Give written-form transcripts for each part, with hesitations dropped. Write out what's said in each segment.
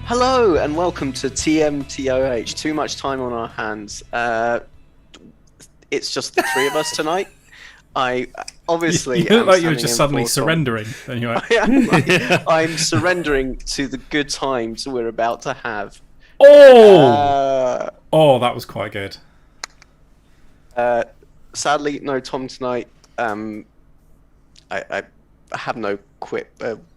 Hello and welcome to TMTOH. Too much time on our hands. It's just the three of us tonight. I obviously you look am like you were standing just in suddenly for Tom. surrendering. Then you're like, I'm surrendering to the good times we're about to have. oh, that was quite good. Sadly, no Tom tonight. I have no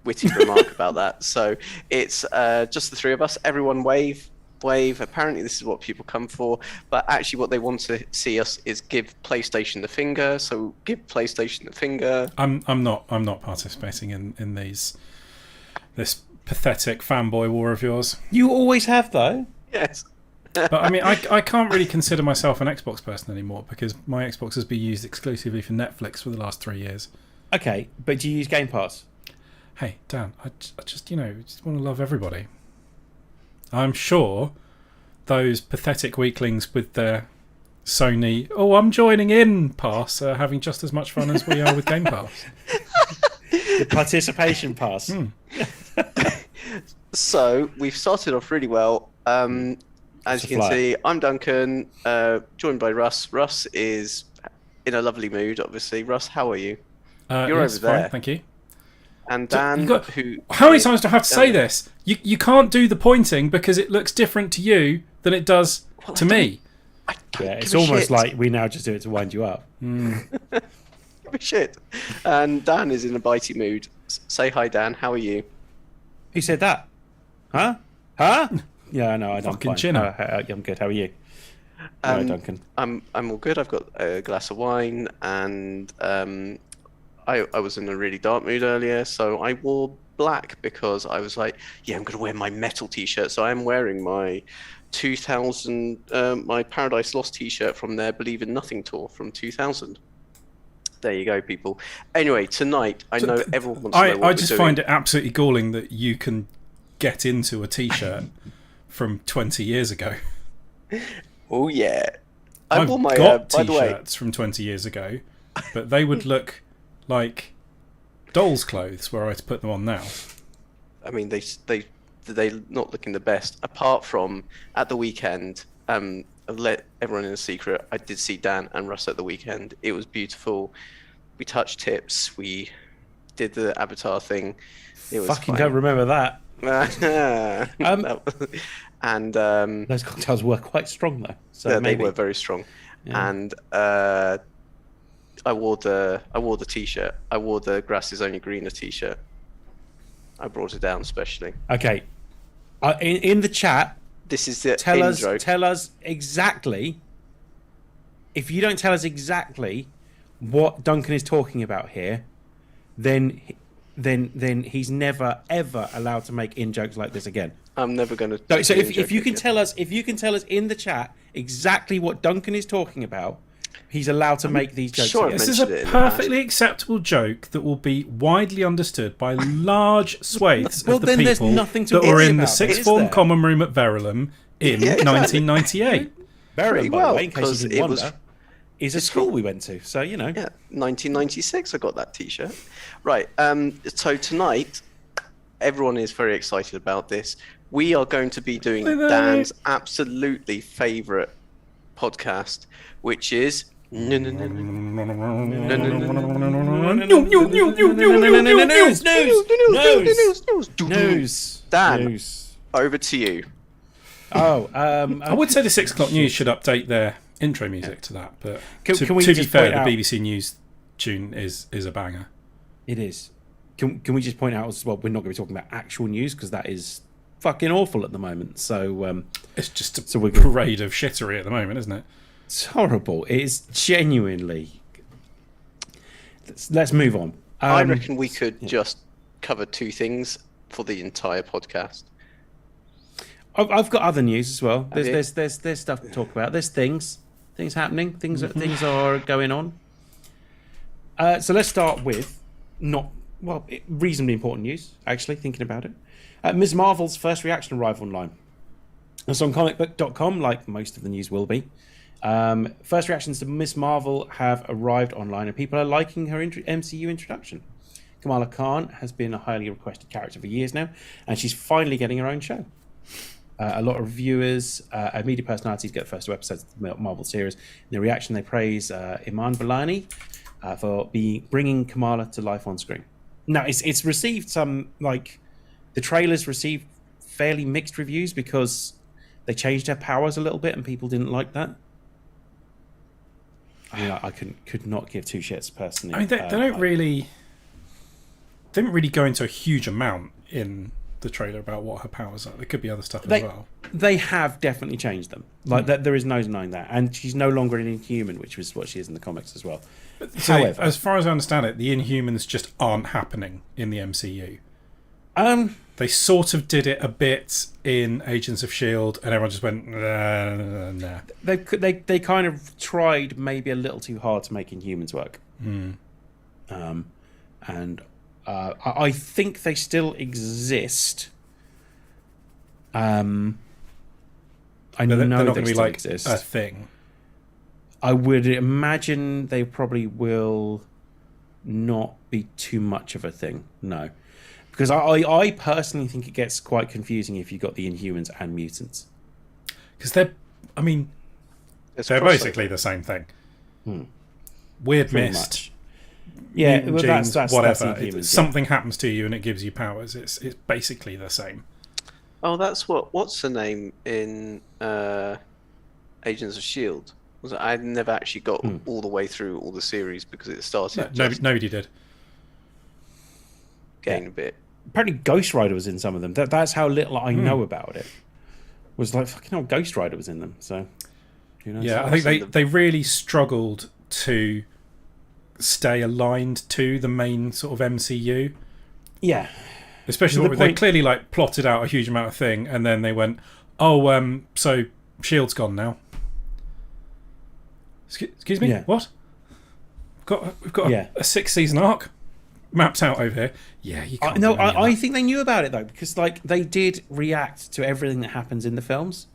witty remark about that. So it's just the three of us. Everyone wave. Apparently this is what people come for, but actually what they want to see us is give PlayStation the finger. So give PlayStation the finger. I'm not participating in this pathetic fanboy war of yours. You always have, though. Yes. But I mean, I can't really consider myself an Xbox person anymore because my Xbox has been used exclusively for Netflix for the last 3 years. Okay, but do you use Game Pass? Hey, Dan, I just want to love everybody. I'm sure those pathetic weaklings with their Sony, I'm joining in pass are having just as much fun as we are with Game Pass. The participation pass. So we've started off really well. As you can see, I'm Duncan, joined by Russ. Russ is in a lovely mood, obviously. Russ, how are you? You're over there. Fine, thank you. And Dan, how many times do I have to say this? You can't do the pointing because it looks different to you than it does to me. Yeah, it's almost like we now just do it to wind you up. Give a shit. And Dan is in a bitey mood. Say hi, Dan. How are you? Who said that? Huh? Yeah, no, I'm Fucking fine. chinner. I'm good. How are you? No, Duncan. I'm all good. I've got a glass of wine, and I was in a really dark mood earlier, so I wore black because I was like, yeah, I'm going to wear my metal t-shirt. So I'm wearing my 2000, my Paradise Lost t-shirt from their Believe in Nothing tour from 2000. There you go, people. Anyway, tonight, I know everyone wants to know what I just find it absolutely galling that you can get into a t-shirt from 20 years ago. Oh, yeah. I've wore my, got by the way, t-shirts from 20 years ago, but they would look like doll's clothes were I to put them on now. I mean, they not looking the best. Apart from at the weekend, I've let everyone in a secret. I did see Dan and Russ at the weekend. It was beautiful. We touched tips. We did the Avatar thing. It was Fucking fine. don't remember that. And those cocktails were quite strong, though. So they were very strong. Yeah. And I wore the t-shirt. I wore the grass is only greener t-shirt. I brought it down specially. Okay. In the chat, this is the intro. Tell us exactly. If you don't tell us exactly what Duncan is talking about here, then he's never ever allowed to make in jokes like this again. I'm never going to. So if you can tell us in the chat exactly what Duncan is talking about, he's allowed to make these jokes. Sure, this is a perfectly acceptable joke that will be widely understood by large swathes of the people that were in the sixth form common room at Verulam in 1998. Verulam, by the way, in case you didn't wonder, is a school we went to. So, you know. Yeah, 1996 I got that t-shirt. Right, so tonight, everyone is very excited about this. We are going to be doing Dan's absolutely favourite podcast, which is news. Dan, over to you. I would say the 6 o'clock news should update their intro music to that, but to be fair, the BBC News tune is a banger. It is. Can we just point out as well, we're not going to be talking about actual news because that is fucking awful at the moment. So it's just a parade of shittery at the moment, isn't it? It's horrible. It is genuinely. Let's move on. I reckon we could just cover 2 things for the entire podcast. I've got other news as well. There's stuff to talk about. There's things happening. Things are going on. So let's start with reasonably important news. Actually, thinking about it, Ms. Marvel's first reaction arrived online. It's on comicbook.com, like most of the news will be. First reactions to Ms. Marvel have arrived online, and people are liking her MCU introduction. Kamala Khan has been a highly requested character for years now, and she's finally getting her own show. A lot of reviewers and media personalities get the first two episodes of the Marvel series. In their reaction, they praise Iman Vellani for bringing Kamala to life on screen. Now, it's received some, like, the trailers received fairly mixed reviews because they changed her powers a little bit and people didn't like that. I mean, I could not give two shits personally. I mean, they don't really. They didn't really go into a huge amount in the trailer about what her powers are. There could be other stuff as well. They have definitely changed them. Like there is no denying that, and she's no longer an Inhuman, which was what she is in the comics as well. So, However, as far as I understand it, the Inhumans just aren't happening in the MCU. They sort of did it a bit in Agents of Shield, and everyone just went nah. They kind of tried maybe a little too hard to make Inhumans work. And I think they still exist. I know They're not they going to be still like exist. a thing. I would imagine they probably will not be too much of a thing. No, because I personally think it gets quite confusing if you've got the Inhumans and mutants. Because they're basically the same thing. Weird Pretty mist. much. Yeah, mutant well, genes, that's whatever. Inhumans, Something happens to you and it gives you powers. It's basically the same. Oh, that's what's the name in Agents of Shield? Was it? I never actually got all the way through all the series because it started Nobody did. getting a bit. Apparently, Ghost Rider was in some of them. That's how little I know about it. Was like fucking hell, Ghost Rider was in them. So, who knows? Yeah, I think they really struggled to stay aligned to the main sort of MCU. Yeah, Especially when they clearly like plotted out a huge amount of thing, and then they went, "Oh, so Shield's gone now." Excuse me, Yeah. what? We've got a 6-season arc mapped out over here. Yeah, you can't. I think they knew about it though, because like they did react to everything that happens in the films,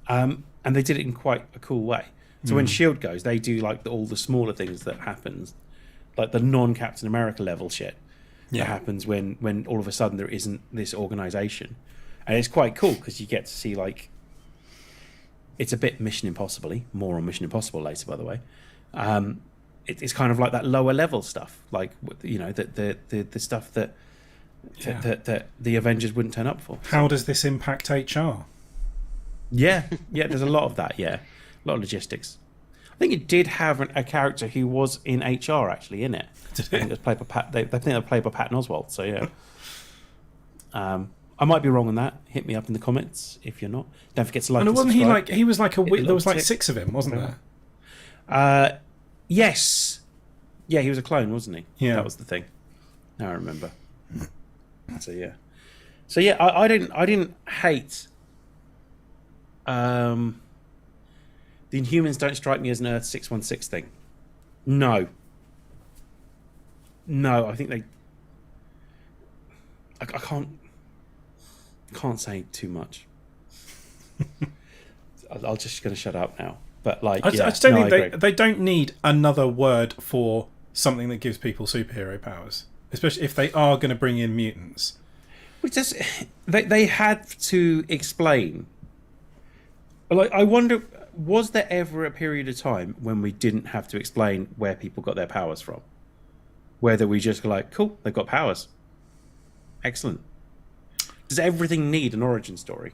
and they did it in quite a cool way. So when Shield goes, they do like all the smaller things that happens, like the non-Captain America level shit that happens when all of a sudden there isn't this organization, and it's quite cool because you get to see like it's a bit Mission Impossible-y. More on Mission Impossible later, by the way. It's kind of like that lower level stuff, like the stuff that the Avengers wouldn't turn up for. How does this impact HR? Yeah, there's a lot of that. Yeah, a lot of logistics. I think it did have a character who was in HR actually in it. I think it was played by Pat. They think they were played by Patton Oswalt. So yeah. I might be wrong on that. Hit me up in the comments if you're not. Don't forget to like. And and wasn't subscribe. he was like a Hit the there was like tick. 6 of him, wasn't there? Yes. Yeah, he was a clone, wasn't he? Yeah. That was the thing. Now I remember. So yeah. I didn't hate. The Inhumans don't strike me as an Earth 616 thing. No, I think they. I can't say too much. I'm just going to shut up now. But like, I just don't think they don't need another word for something that gives people superhero powers, especially if they are going to bring in mutants. They had to explain. Like, I wonder, was there ever a period of time when we didn't have to explain where people got their powers from? Whether we just go like, cool, they've got powers. Excellent. Does everything need an origin story?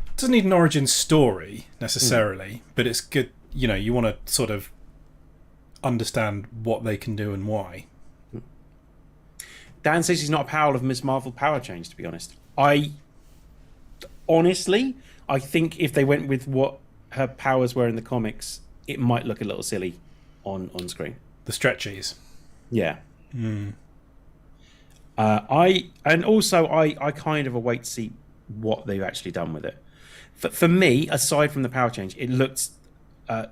It doesn't need an origin story necessarily, but it's good. You know, you want to sort of understand what they can do and why. Dan says he's not a pal of Ms. Marvel power change, to be honest. Honestly, I think if they went with what her powers were in the comics, it might look a little silly on screen. The stretchies. Yeah. I kind of await to see what they've actually done with it. For me, aside from the power change, it looked like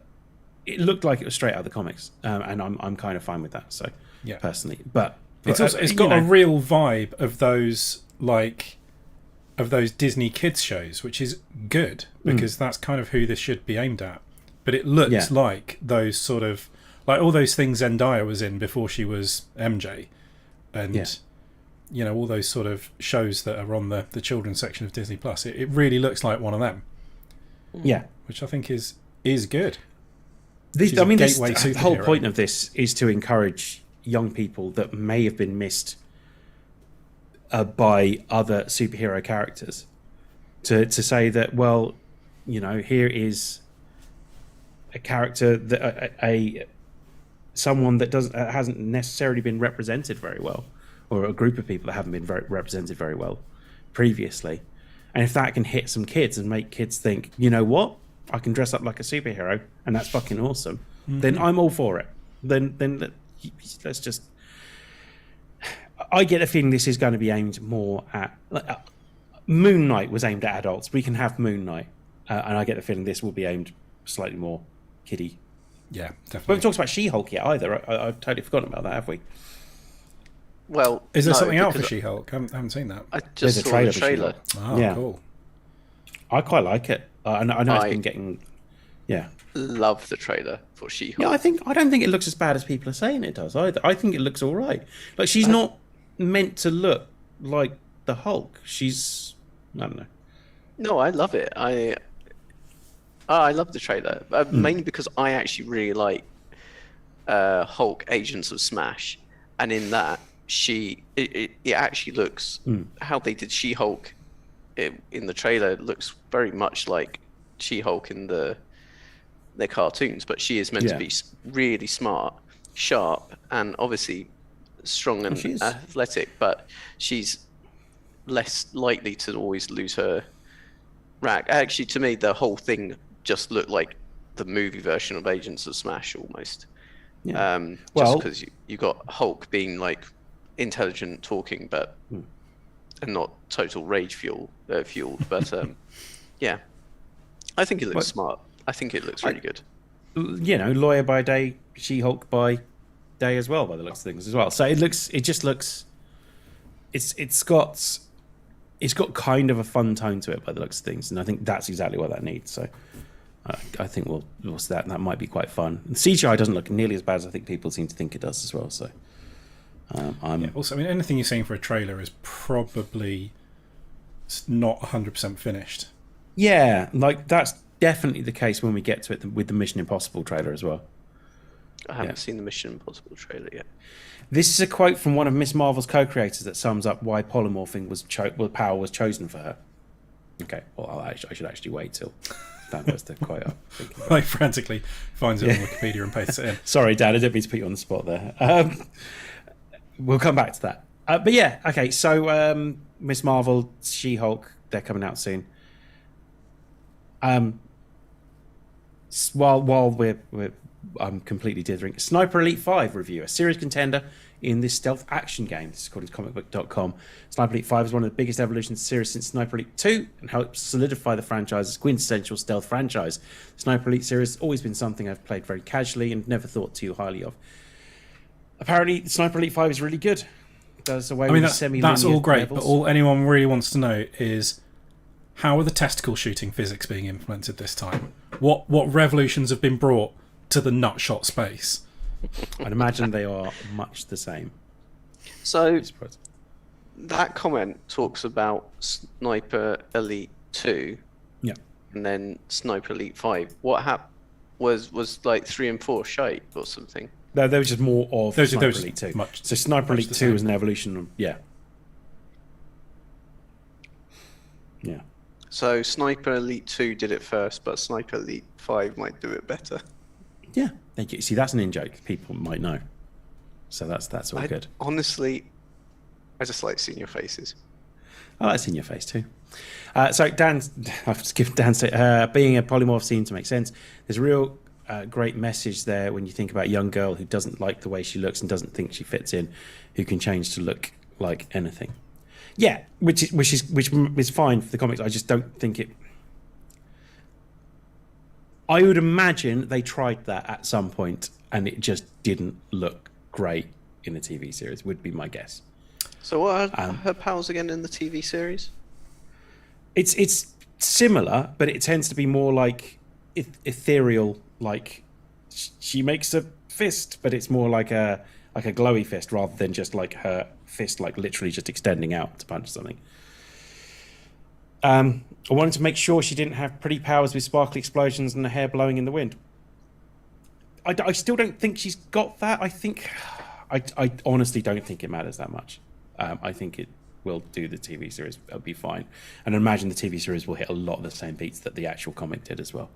it was straight out of the comics, and I'm kind of fine with that. So Yeah. personally, but It's got a real vibe of those Disney kids shows, which is good because that's kind of who this should be aimed at. But it looks like those sort of like all those things Zendaya was in before she was MJ, and all those sort of shows that are on the children's section of Disney Plus. It really looks like one of them. Yeah, which I think is good. The superhero. whole point of this is to encourage young people that may have been missed by other superhero characters to say that, well, here is a character that someone that hasn't necessarily been represented very well, or a group of people that haven't been represented very well previously. And if that can hit some kids and make kids think, you know what, I can dress up like a superhero and that's fucking awesome, then I'm all for it. Then let's just... I get a feeling this is going to be aimed more at... Moon Knight was aimed at adults. We can have Moon Knight. And I get the feeling this will be aimed slightly more kiddie. Yeah, definitely. We haven't talked about She-Hulk yet either. I've totally forgotten about that, have we? Well, is there no, something out for She-Hulk? I haven't seen that. I just saw the trailer. Oh, yeah. Cool. I quite like it. I know it's been getting... Yeah. Love the trailer for She-Hulk. Yeah, I don't think it looks as bad as people are saying it does either. I think it looks all right. Like, she's not meant to look like the Hulk. She's... I don't know. No, I love it. I love the trailer, mainly because I actually really like Hulk Agents of Smash, and in that it actually looks how they did She-Hulk in the trailer looks very much like She-Hulk in their cartoons, but she is meant to be really smart, sharp, and obviously strong and athletic, but she's less likely to always lose her rack. Actually, to me, the whole thing just looked like the movie version of Agents of Smash almost. Yeah. Just because you got Hulk being like intelligent talking, but and not total rage fueled. But yeah, I think it looks smart. I think it looks really good. Lawyer by day, She-Hulk by day as well, by the looks of things as well. So it just looks. It's got kind of a fun tone to it by the looks of things, and I think that's exactly what that needs. So I think we'll see that, and that might be quite fun. And CGI doesn't look nearly as bad as I think people seem to think it does as well. So also, I mean, anything you're seeing for a trailer is probably not 100% finished. Yeah, like that's definitely the case when we get to it with the Mission Impossible trailer as well. I haven't seen the Mission Impossible trailer yet. This is a quote from one of Miss Marvel's co-creators that sums up why polymorphing power was chosen for her. Okay, well, I should actually wait till Dan puts the quote up. Like frantically finds it on Wikipedia and pastes it in. Sorry, Dan, I didn't mean to put you on the spot there. We'll come back to that. But yeah, okay, so Miss Marvel, She-Hulk, they're coming out soon. While I'm completely dithering. Sniper Elite 5 review, a serious contender in this stealth action game. This is according to comicbook.com. Sniper Elite 5 is one of the biggest evolutions of the series since Sniper Elite 2 and helps solidify the franchise's quintessential stealth franchise. The Sniper Elite series has always been something I've played very casually and never thought too highly of. Apparently, Sniper Elite 5 is really good. Does away with semi-linear that's all great, levels. but all anyone really wants to know is how are the testicle shooting physics being implemented this time? What revolutions have been brought to the nutshot space? I'd imagine they are much the same. So that comment talks about Sniper Elite 2, yeah, and then Sniper Elite 5. What was like 3 and 4 shite or something? No, there was just more of Sniper Elite 2. So Sniper Elite 2 was an evolution of, yeah. So Sniper Elite 2 did it first, but Sniper Elite 5 might do it better. Yeah, see, that's an in-joke people might know. So that's all good. Honestly, I just like seeing your faces. I like seeing your face too. So I've just given Dan being a polymorph seemed to make sense. There's a real great message there when you think about a young girl who doesn't like the way she looks and doesn't think she fits in, who can change to look like anything. Yeah, which is fine for the comics. I just don't think it. I would imagine they tried that at some point and it just didn't look great in the TV series. Would be my guess. So what are her powers again in the TV series? It's similar, but it tends to be more like ethereal. Like she makes a fist, but it's more like a glowy fist rather than just like her fist like literally just extending out to punch something. I wanted to make sure she didn't have pretty powers with sparkly explosions and the hair blowing in the wind. I still don't think she's got that. I honestly don't think it matters that much. I think it will do the TV series. It'll be fine. And I imagine the TV series will hit a lot of the same beats that the actual comic did as well.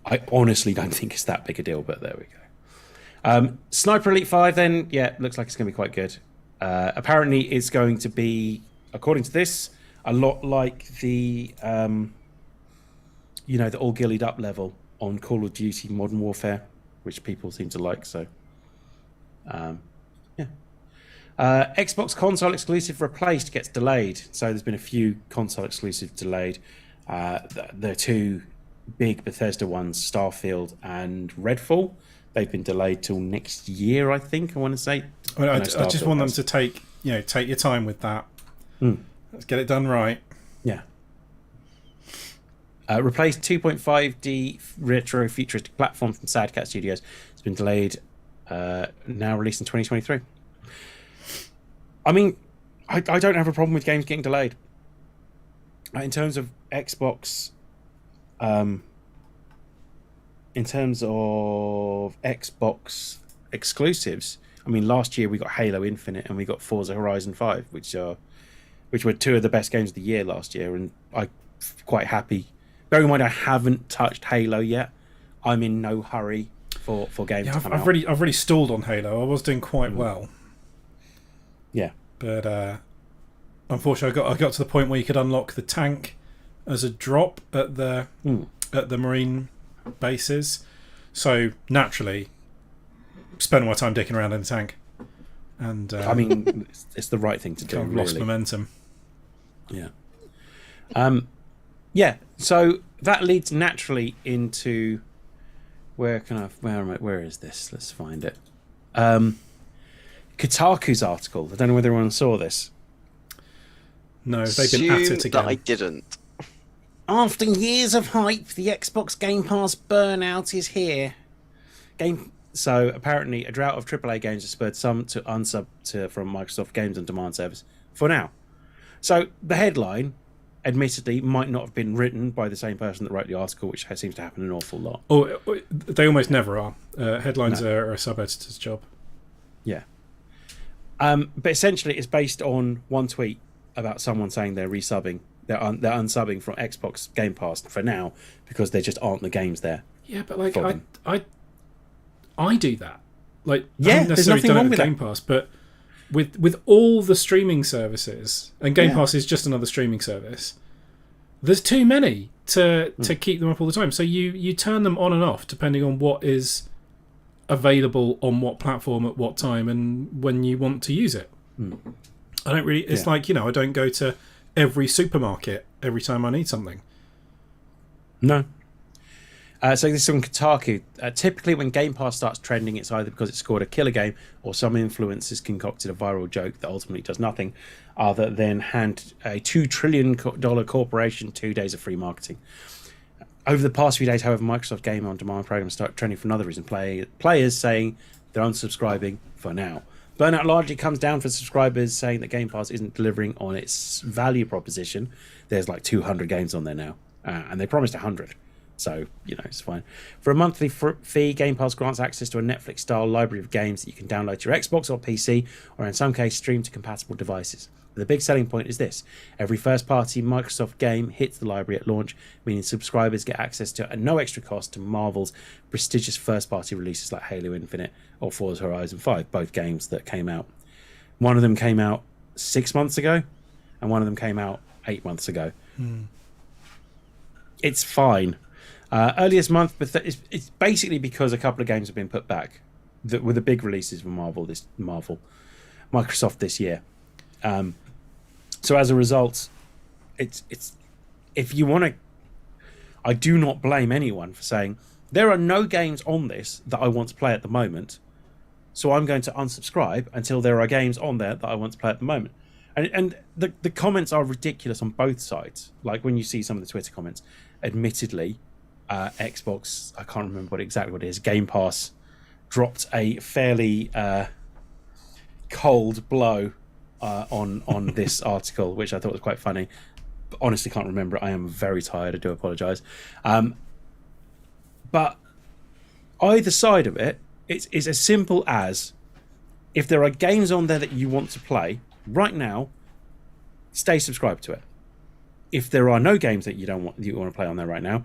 I honestly don't think it's that big a deal, but there we go. Sniper Elite 5 then, yeah, looks like it's going to be quite good. Apparently it's going to be, according to this, a lot like the, the all gillied up level on Call of Duty Modern Warfare, which people seem to like, so, yeah. Xbox console exclusive Replaced gets delayed, so there's been a few console exclusive delayed. The two big Bethesda ones, Starfield and Redfall, they've been delayed till next year, I think. I want to say. I just want them to take your time with that. Let's get it done right. Yeah. Replaced 2.5D retro futuristic platform from Sad Cat Studios. It's been delayed. Now released in 2023. I mean, I don't have a problem with games getting delayed. In terms of Xbox, exclusives, I mean, last year we got Halo Infinite and we got Forza Horizon 5, which were two of the best games of the year last year, and I'm quite happy. Bear in mind, I haven't touched Halo yet. I'm in no hurry for games to come out. I've really stalled on Halo. I was doing quite well. Yeah. But unfortunately, I got to the point where you could unlock the tank as a drop at the Marine bases. So naturally, spending my time dicking around in the tank. And I mean, it's the right thing to do. I've lost momentum. Yeah. Yeah. So that leads naturally into where is this? Let's find it. Kotaku's article. I don't know whether anyone saw this. No, they've been at it again. That I didn't. After years of hype, the Xbox Game Pass burnout is here. So apparently, a drought of AAA games has spurred some to unsub from Microsoft Games on Demand service for now. So the headline, admittedly, might not have been written by the same person that wrote the article, which seems to happen an awful lot. Oh, they almost never are. Headlines are a sub-editor's job. Yeah. But essentially, it's based on one tweet about someone saying they're resubbing. They're unsubbing from Xbox Game Pass for now because there just aren't the games there. Yeah, but like I do that. Like, yeah, I haven't there's necessarily nothing done it wrong with with Game that. Pass, but with all the streaming services, and Game Pass is just another streaming service. There's too many to keep them up all the time. So you turn them on and off depending on what is available on what platform at what time and when you want to use it. I don't really. It's like, I don't go to every supermarket every time I need something. No. So this is from Kotaku. Typically, when Game Pass starts trending, it's either because it scored a killer game or some influencers concocted a viral joke that ultimately does nothing other than hand a $2 trillion corporation 2 days of free marketing. Over the past few days, however, Microsoft Game on Demand programs start trending for another reason. Players saying they're unsubscribing for now. Burnout largely comes down for subscribers saying that Game Pass isn't delivering on its value proposition. There's like 200 games on there now, and they promised 100. So, it's fine. For a monthly fee, Game Pass grants access to a Netflix-style library of games that you can download to your Xbox or PC, or in some cases, stream to compatible devices. The big selling point is this. Every first-party Microsoft game hits the library at launch, meaning subscribers get access to, at no extra cost, to Marvel's prestigious first-party releases like Halo Infinite or Forza Horizon 5, both games that came out. One of them came out 6 months ago, and one of them came out 8 months ago. It's fine. Earliest month, but it's basically because a couple of games have been put back that were the big releases for Microsoft this year. So as a result, it's if you want to, I do not blame anyone for saying there are no games on this that I want to play at the moment, so I'm going to unsubscribe until there are games on there that I want to play at the moment. And the comments are ridiculous on both sides. Like when you see some of the Twitter comments, admittedly, Xbox, I can't remember exactly what it is, Game Pass dropped a fairly cold blow on this article, which I thought was quite funny. But honestly, can't remember it. I am very tired. I do apologise. But either side of it, it's as simple as if there are games on there that you want to play right now, stay subscribed to it. If there are no games that you want to play on there right now,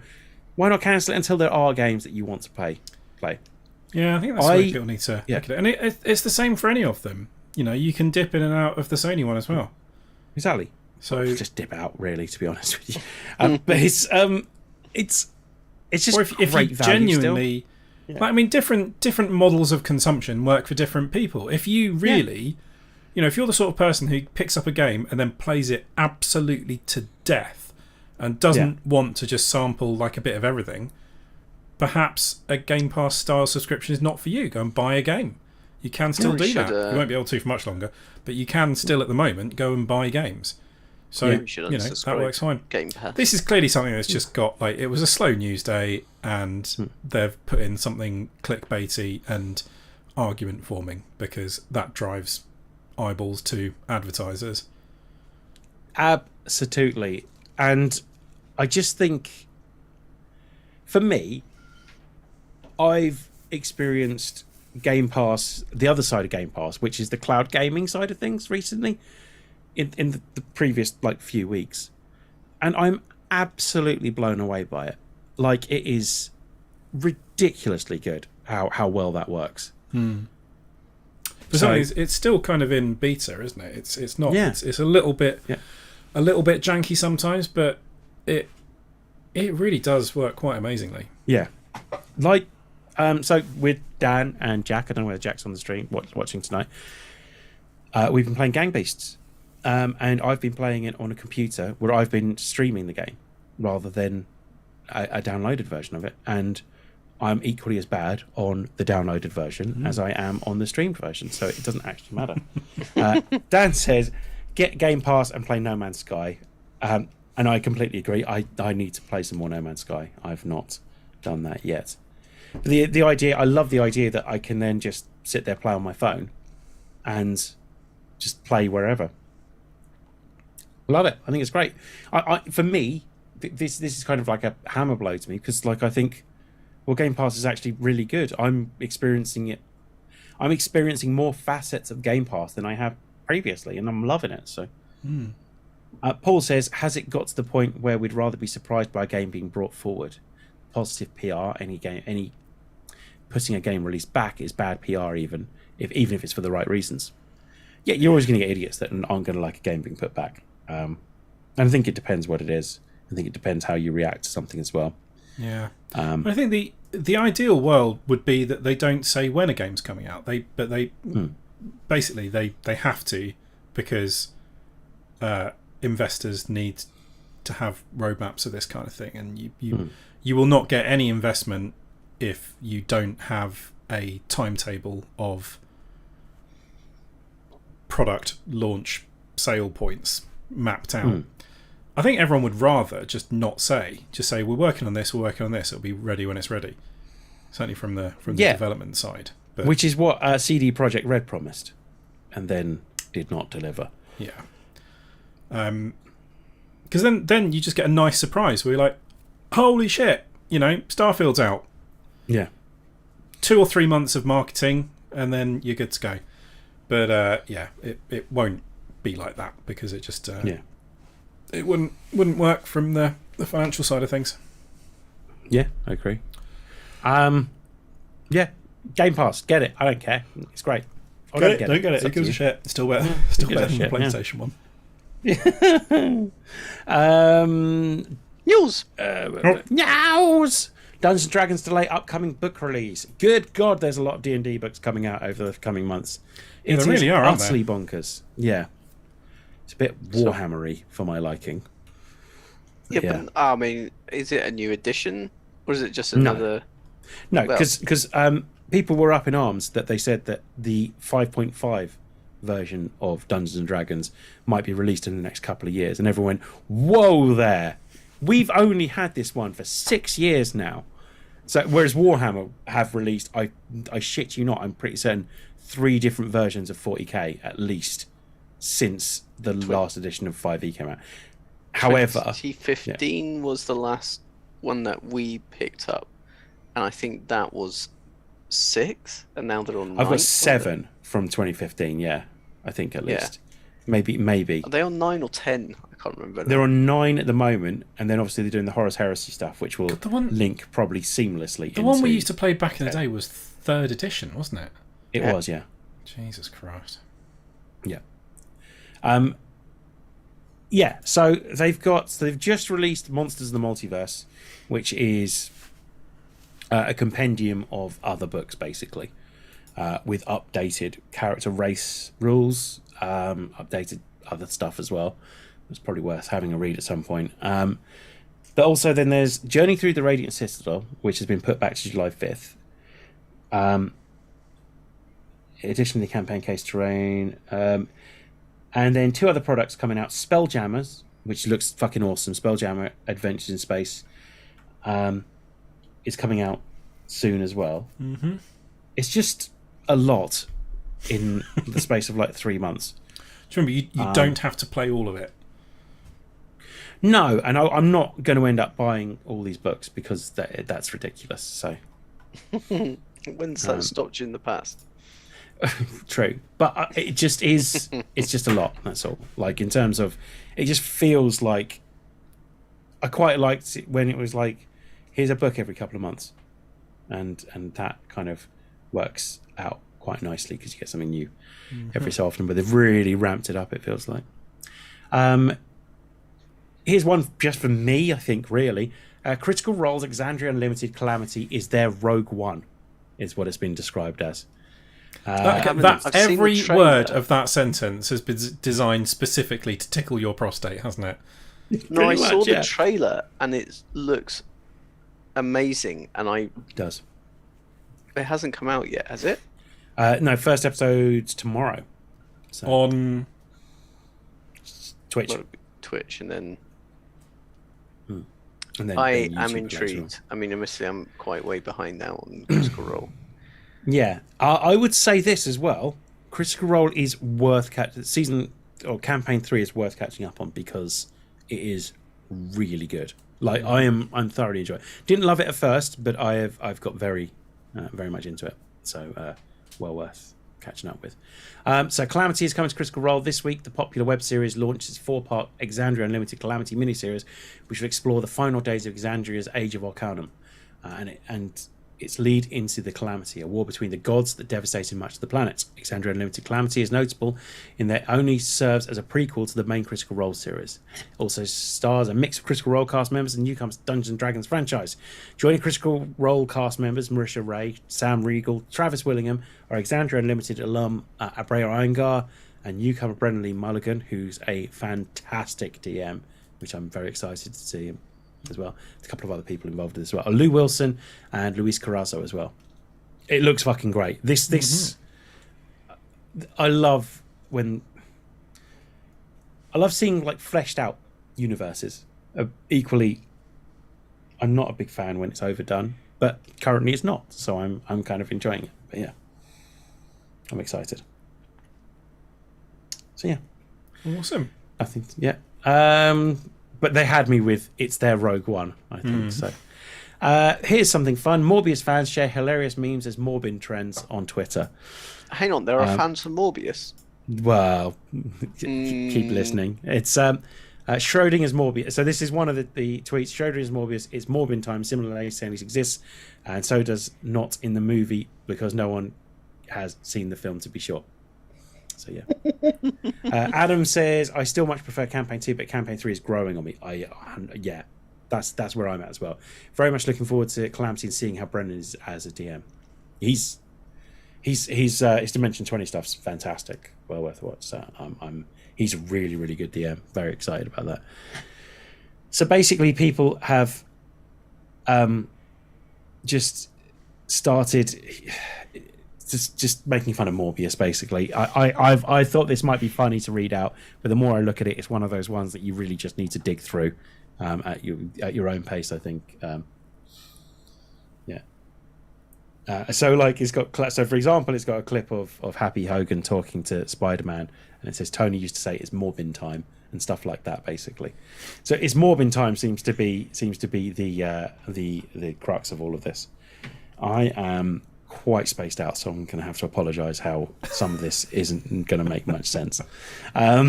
why not cancel it until there are games that you want to play? Yeah, I think that's where people need to look at it. And it's the same for any of them. You know, you can dip in and out of the Sony one as well. Exactly. So just dip out, really, to be honest with you. But it's just or if great you value genuinely, like, I mean, different models of consumption work for different people. If you really, you know, if you're the sort of person who picks up a game and then plays it absolutely to death and doesn't want to just sample like a bit of everything, perhaps a Game Pass style subscription is not for you. Go and buy a game. You can still do that. You won't be able to for much longer, but you can still at the moment go and buy games. So you know, that works fine. Game Pass. This is clearly something that's just got, like, it was a slow news day and they've put in something clickbaity and argument forming because that drives eyeballs to advertisers. Absolutely. And I just think, for me, I've experienced Game Pass, the other side of Game Pass, which is the cloud gaming side of things recently, in the previous few weeks, and I'm absolutely blown away by it. Like, it is ridiculously good how well that works. But so, it's still kind of in beta, isn't it? It's not. Yeah. It's a little bit janky sometimes, but it really does work quite amazingly. Yeah, so with Dan and Jack, I don't know whether Jack's on the stream watching tonight. We've been playing Gang Beasts. And I've been playing it on a computer where I've been streaming the game rather than a downloaded version of it. And I'm equally as bad on the downloaded version as I am on the streamed version. So it doesn't actually matter. Dan says, get Game Pass and play No Man's Sky. And I completely agree. I need to play some more No Man's Sky. I've not done that yet. But the idea, I love the idea that I can then just sit there, play on my phone and just play wherever. Love it. I think it's great. For me, this is kind of like a hammer blow to me because, I think, Game Pass is actually really good. I'm experiencing more facets of Game Pass than I have previously, and I'm loving it. So, Paul says, has it got to the point where we'd rather be surprised by a game being brought forward? Positive PR, any putting a game release back is bad PR, even if it's for the right reasons. Yeah, you're always going to get idiots that aren't going to like a game being put back. And I think it depends what it is. I think it depends how you react to something as well. Yeah. I think the ideal world would be that they don't say when a game's coming out. Basically they have to, because investors need to have roadmaps of this kind of thing, and you will not get any investment if you don't have a timetable of product launch sale points mapped out. I think everyone would rather just not say, we're working on this, it'll be ready when it's ready. Certainly from the development side. But, which is what CD Projekt Red promised and then did not deliver. Yeah. Because then you just get a nice surprise where you're like, holy shit, Starfield's out. Yeah. 2 or 3 months of marketing and then you're good to go. But it won't be like that because it just it wouldn't work from the financial side of things. Yeah, I agree. Game Pass, get it. I don't care. It's great. Don't get it. Who gives a shit? Still better than the PlayStation one. News. News. Dungeons and Dragons delay upcoming book release. Good God, there's a lot of D&D books coming out over the coming months. They really are, aren't they? Utterly bonkers. Yeah. It's a bit Warhammery for my liking. Yeah, but I mean, is it a new edition or is it just another? No, because people were up in arms that they said that the 5.5 version of Dungeons and Dragons might be released in the next couple of years, and everyone went, "Whoa, there! We've only had this one for 6 years now." So, whereas Warhammer have released, I shit you not, I'm pretty certain 3 different versions of 40k at least since the last edition of 5e came out. However, 2015 was the last one that we picked up, and I think that was 6, and now they're on 9. I've got 7 from 2015. Yeah, I think at least. Maybe. Are they on 9 or 10? I can't remember. They're on 9 at the moment, and then obviously they're doing the Horus Heresy stuff, which will link probably seamlessly. The one we used to play back in the day was 3rd edition, wasn't it? It was, yeah. Jesus Christ. Yeah. Yeah, so they've just released Monsters of the Multiverse, which is a compendium of other books, basically, with updated character race rules, updated other stuff as well. It's probably worth having a read at some point. But also then there's Journey Through the Radiant Citadel, which has been put back to July 5th. Additionally, campaign case terrain. And then 2 other products coming out. Spelljammers, which looks fucking awesome. Spelljammer Adventures in Space is coming out soon as well. Mm-hmm. It's just a lot in the space of like 3 months. Do you remember, you don't have to play all of it. No, and I'm not going to end up buying all these books because that's ridiculous. So When's that stopped you in the past? True, but it just is. It's just a lot. That's all. Like in terms of, it just feels like I quite liked it when it was like, here's a book every couple of months, and that kind of works out quite nicely because you get something new every so often. But they've really ramped it up. It feels like. Here's one just for me. I think really, Critical Role's Exandria Unlimited Calamity is their Rogue One, is what it's been described as. Every word of that sentence has been designed specifically to tickle your prostate, hasn't it? No, I saw the trailer and it looks amazing, and It does. It hasn't come out yet, has it? No, first episode's tomorrow. So. On Twitch. Well, Twitch, and then. And then I am intrigued. I mean, admittedly, I'm quite way behind now on Critical Role. Yeah, I would say this as well. Critical Role is worth season or campaign 3 is worth catching up on because it is really good. Like I'm thoroughly enjoying it. Didn't love it at first, but I've got very much into it. So well worth catching up with. So Calamity is coming to Critical Role this week. The popular web series launched its 4-part Exandria Unlimited Calamity miniseries, which will explore the final days of Exandria's Age of Arcanum, and its lead into the Calamity, a war between the gods that devastated much of the planet. Exandria Unlimited Calamity is notable in that it only serves as a prequel to the main Critical Role series. It also stars a mix of Critical Role cast members and newcomers to Dungeons & Dragons franchise. Joining Critical Role cast members Marisha Ray, Sam Riegel, Travis Willingham are Exandria Unlimited alum Abrea Iyengar and newcomer Brennan Lee Mulligan, who's a fantastic DM, which I'm very excited to see him as well. There's a couple of other people involved in this as well. Lou Wilson and Luis Carrazzo as well. It looks fucking great. This I love seeing like fleshed out universes. Equally, I'm not a big fan when it's overdone, but currently it's not. So I'm kind of enjoying it. But yeah, I'm excited. So yeah, awesome. I think but they had me with it's their Rogue One, I think. So here's something fun. Morbius fans share hilarious memes as Morbin trends on Twitter. Hang on, there are fans of Morbius? Well, keep listening. It's Schrodinger's Morbius. So this is one of the tweets. Schrodinger's Morbius is Morbin time. Similarly, saying it exists, and so does not in the movie because no one has seen the film to be sure. So yeah. Adam says, I still much prefer campaign 2, but campaign 3 is growing on me. Yeah, that's where I'm at as well. Very much looking forward to Calamity and seeing how Brennan is as a DM. His Dimension 20 stuff's fantastic. Well worth a watch. So he's a really, really good DM. Very excited about that. So basically people have just started just making fun of Morbius. Basically, I thought this might be funny to read out, but the more I look at it, it's one of those ones that you really just need to dig through at your own pace. I think. Yeah. So like it's got so for example, it's got a clip of Happy Hogan talking to Spider-Man, and it says Tony used to say it's Morbin time and stuff like that, basically. So it's Morbin time seems to be the crux of all of this. I am quite spaced out, so I'm going to have to apologise how some of this isn't going to make much sense. So I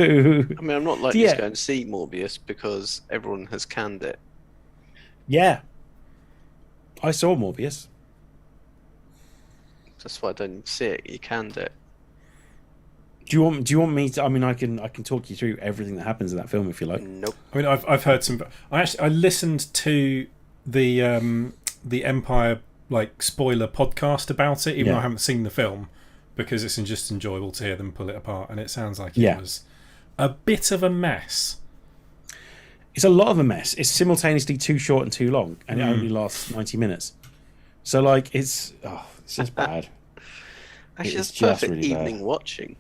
mean, I'm not likely to go and see Morbius because everyone has canned it. Yeah, I saw Morbius. That's why I don't see it. You canned it. Do you want me to? I mean, I can talk you through everything that happens in that film if you like. Nope. I mean, I've heard some. I listened to the Empire like spoiler podcast about it, even though I haven't seen the film, because it's just enjoyable to hear them pull it apart, and it sounds like it was a bit of a mess. It's a lot of a mess. It's simultaneously too short and too long, and it only lasts 90 minutes. So like it's just bad. Actually, it's perfect really evening watching.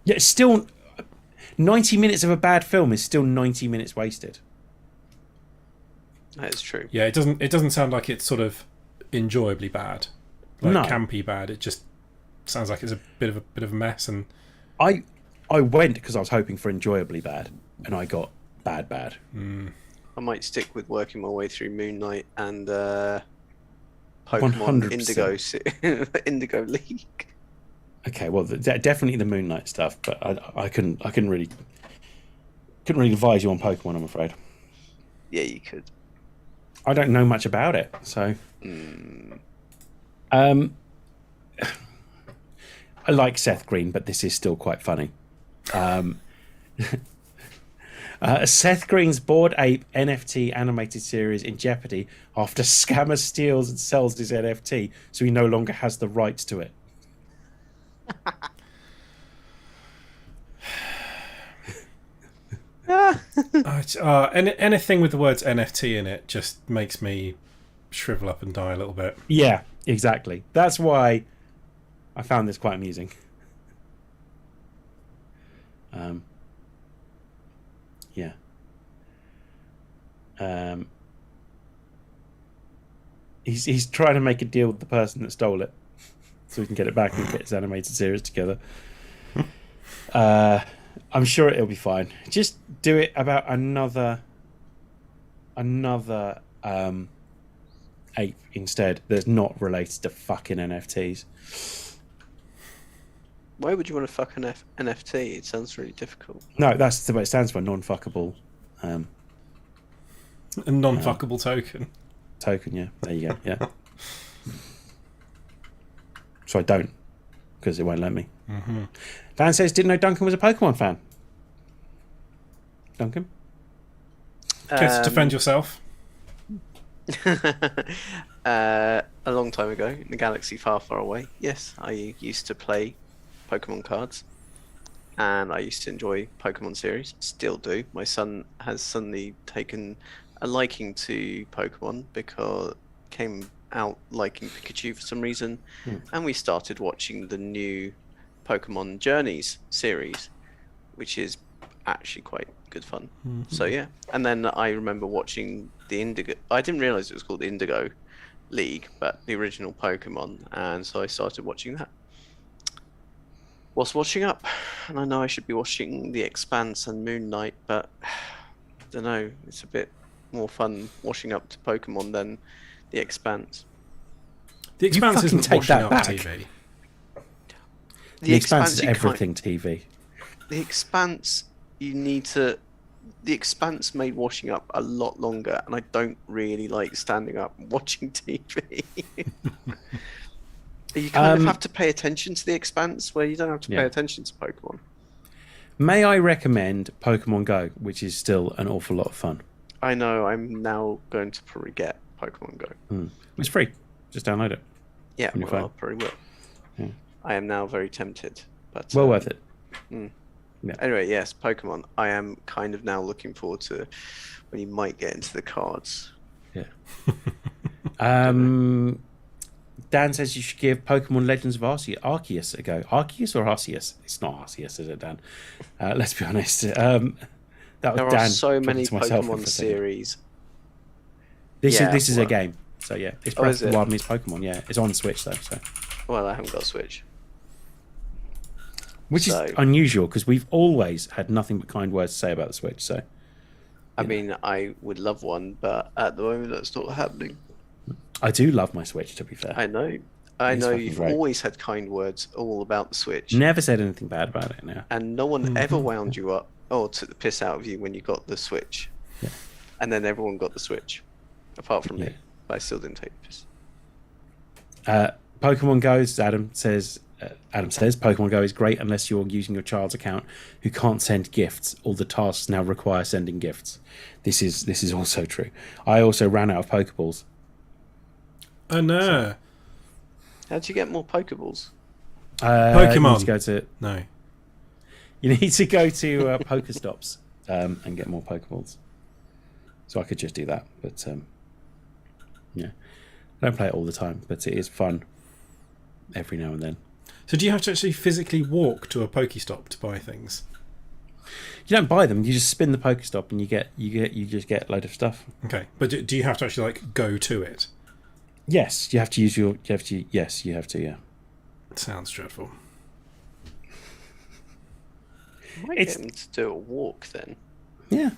Yeah, it's still 90 minutes of a bad film is still 90 minutes wasted. That is true. Yeah, it doesn't sound like it's sort of enjoyably bad, like campy bad. It just sounds like it's a bit of a mess. And I went because I was hoping for enjoyably bad, and I got bad. I might stick with working my way through Moon Knight and Pokemon 100%. Indigo League. Okay, well, definitely the Moon Knight stuff, but I couldn't really advise you on Pokemon, I'm afraid. Yeah, you could. I don't know much about it, so. I like Seth Green, but this is still quite funny. Seth Green's Bored Ape NFT animated series in jeopardy after scammer steals and sells his NFT, so he no longer has the rights to it. Anything with the words NFT in it just makes me shrivel up and die a little bit. Yeah, exactly. That's why I found this quite amusing. Yeah. He's trying to make a deal with the person that stole it, so we can get it back and get his animated series together. I'm sure it'll be fine. Just do it about another ape instead that's not related to fucking NFTs. Why would you want to fuck an NFT? It sounds really difficult. No, that's what it stands for, non-fuckable. A non-fuckable token. Token, yeah. There you go, yeah. So I don't, because it won't let me. Mm-hmm. Dan says, didn't know Duncan was a Pokemon fan. Duncan? Care to defend yourself? A long time ago, in a galaxy far, far away, yes, I used to play Pokemon cards, and I used to enjoy Pokemon series. Still do. My son has suddenly taken a liking to Pokemon because came out liking Pikachu for some reason, and we started watching the new Pokemon Journeys series, which is actually quite good fun. So yeah, and then I remember watching the Indigo. I didn't realize it was called the Indigo League, but the original Pokemon, and so I started watching that. Was watching up, and I know I should be watching The Expanse and Moon Knight, but I don't know. It's a bit more fun watching up to Pokemon than The Expanse. The Expanse isn't washing up TV. The Expanse is everything TV. The Expanse, you need to. The Expanse made washing up a lot longer, and I don't really like standing up and watching TV. You kind of have to pay attention to The Expanse, where you don't have to pay attention to Pokemon. May I recommend Pokemon Go, which is still an awful lot of fun. I know. I'm now going to probably get Pokemon Go. It's free. Just download it. Yeah, well, I probably will. Yeah. I am now very tempted, but well worth it. Yeah. Anyway, yes, Pokemon. I am kind of now looking forward to when you might get into the cards. Yeah. Dan says you should give Pokemon Legends of Arceus a go. Arceus or Arceus? It's not Arceus, is it, Dan? Let's be honest. That was there Dan are so many Pokemon series. This is a game. So yeah, it's Oh, Breath is of the it? Wild meets Pokemon. Yeah, it's on Switch though, so Well, I haven't got a Switch. which is So- unusual because we've always had nothing but kind words to say about the Switch. So I mean, I would love one, but at the moment that's not happening. I do love my Switch. To be fair, I know. I It's know fucking you've great. always had kind words all about the Switch, never said anything bad about it. Now and no one ever wound you up or took the piss out of you when you got the Switch. Yeah. And then everyone got the Switch, apart from Yeah. me. But I still didn't take the piss. Pokemon Go, Adam says. Adam says Pokemon Go is great unless you're using your child's account who can't send gifts. All the tasks now require sending gifts. This is also true. I also ran out of Pokeballs. Oh no. How'd you get more Pokeballs? Pokemon. You need to go to No. Pokestops and get more Pokeballs. So I could just do that, but yeah, I don't play it all the time, but it is fun every now and then. So do you have to actually physically walk to a Pokestop to buy things? You don't buy them; you just spin the Pokestop and you just get a load of stuff. Okay, but do you have to actually like go to it? Yes, you have to use your. Yes, you have to. Yeah. It sounds dreadful. I might It's- get them to do a walk then. Yeah.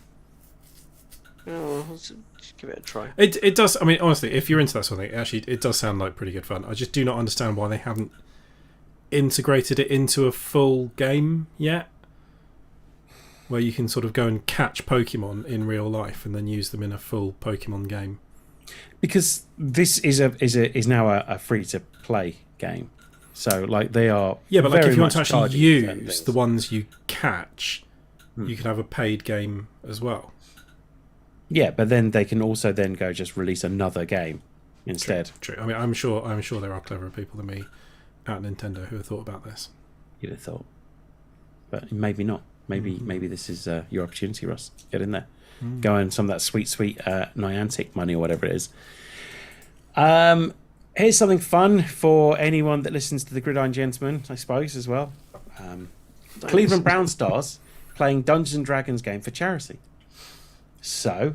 Oh, let's just give it a try. It does. I mean, honestly, if you're into that sort of thing, actually, it does sound like pretty good fun. I just do not understand why they haven't integrated it into a full game yet, where you can sort of go and catch Pokemon in real life and then use them in a full Pokemon game. Because this is now a free to play game, so like they are. Yeah, but like very if you want to much actually charging for certain use things. the ones you catch, you can have a paid game as well. Yeah, but then they can also then go just release another game instead. True. I mean, I'm sure there are cleverer people than me at Nintendo who have thought about this. You'd have thought, but maybe not. Maybe this is your opportunity, Ross. Get in there, go on some of that sweet Niantic money or whatever it is. Here's something fun for anyone that listens to the Gridiron Gentleman, I suppose, as well. Cleveland Brown Stars playing Dungeons and Dragons game for charity. So,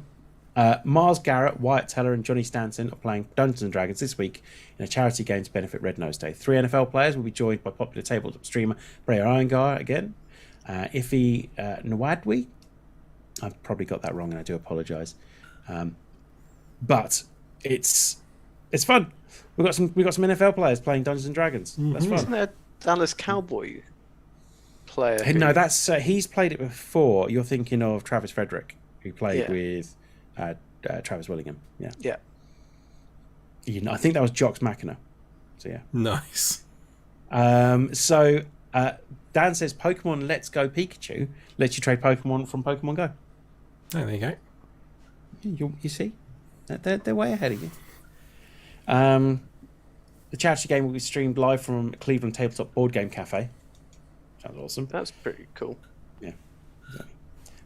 Mars Garrett, Wyatt Teller, and Johnny Stanton are playing Dungeons and Dragons this week in a charity game to benefit Red Nose Day. 3 NFL players will be joined by popular tabletop streamer Bray Iyengar again, Ife Nwadwi. I've probably got that wrong, and I do apologise. But it's fun. We've got some NFL players playing Dungeons and Dragons. That's fun. Isn't there a Dallas Cowboy player? Hey, no, that's he's played it before. You're thinking of Travis Frederick, who played Yeah. with Travis Willingham. Yeah, Yeah. I think that was Jox Machina. So yeah. Nice. So Dan says Pokemon Let's Go Pikachu lets you trade Pokemon from Pokemon Go. Oh, there you go. You see, they're way ahead of you. The charity game will be streamed live from Cleveland Tabletop Board Game Cafe. Sounds awesome. That's pretty cool. Yeah.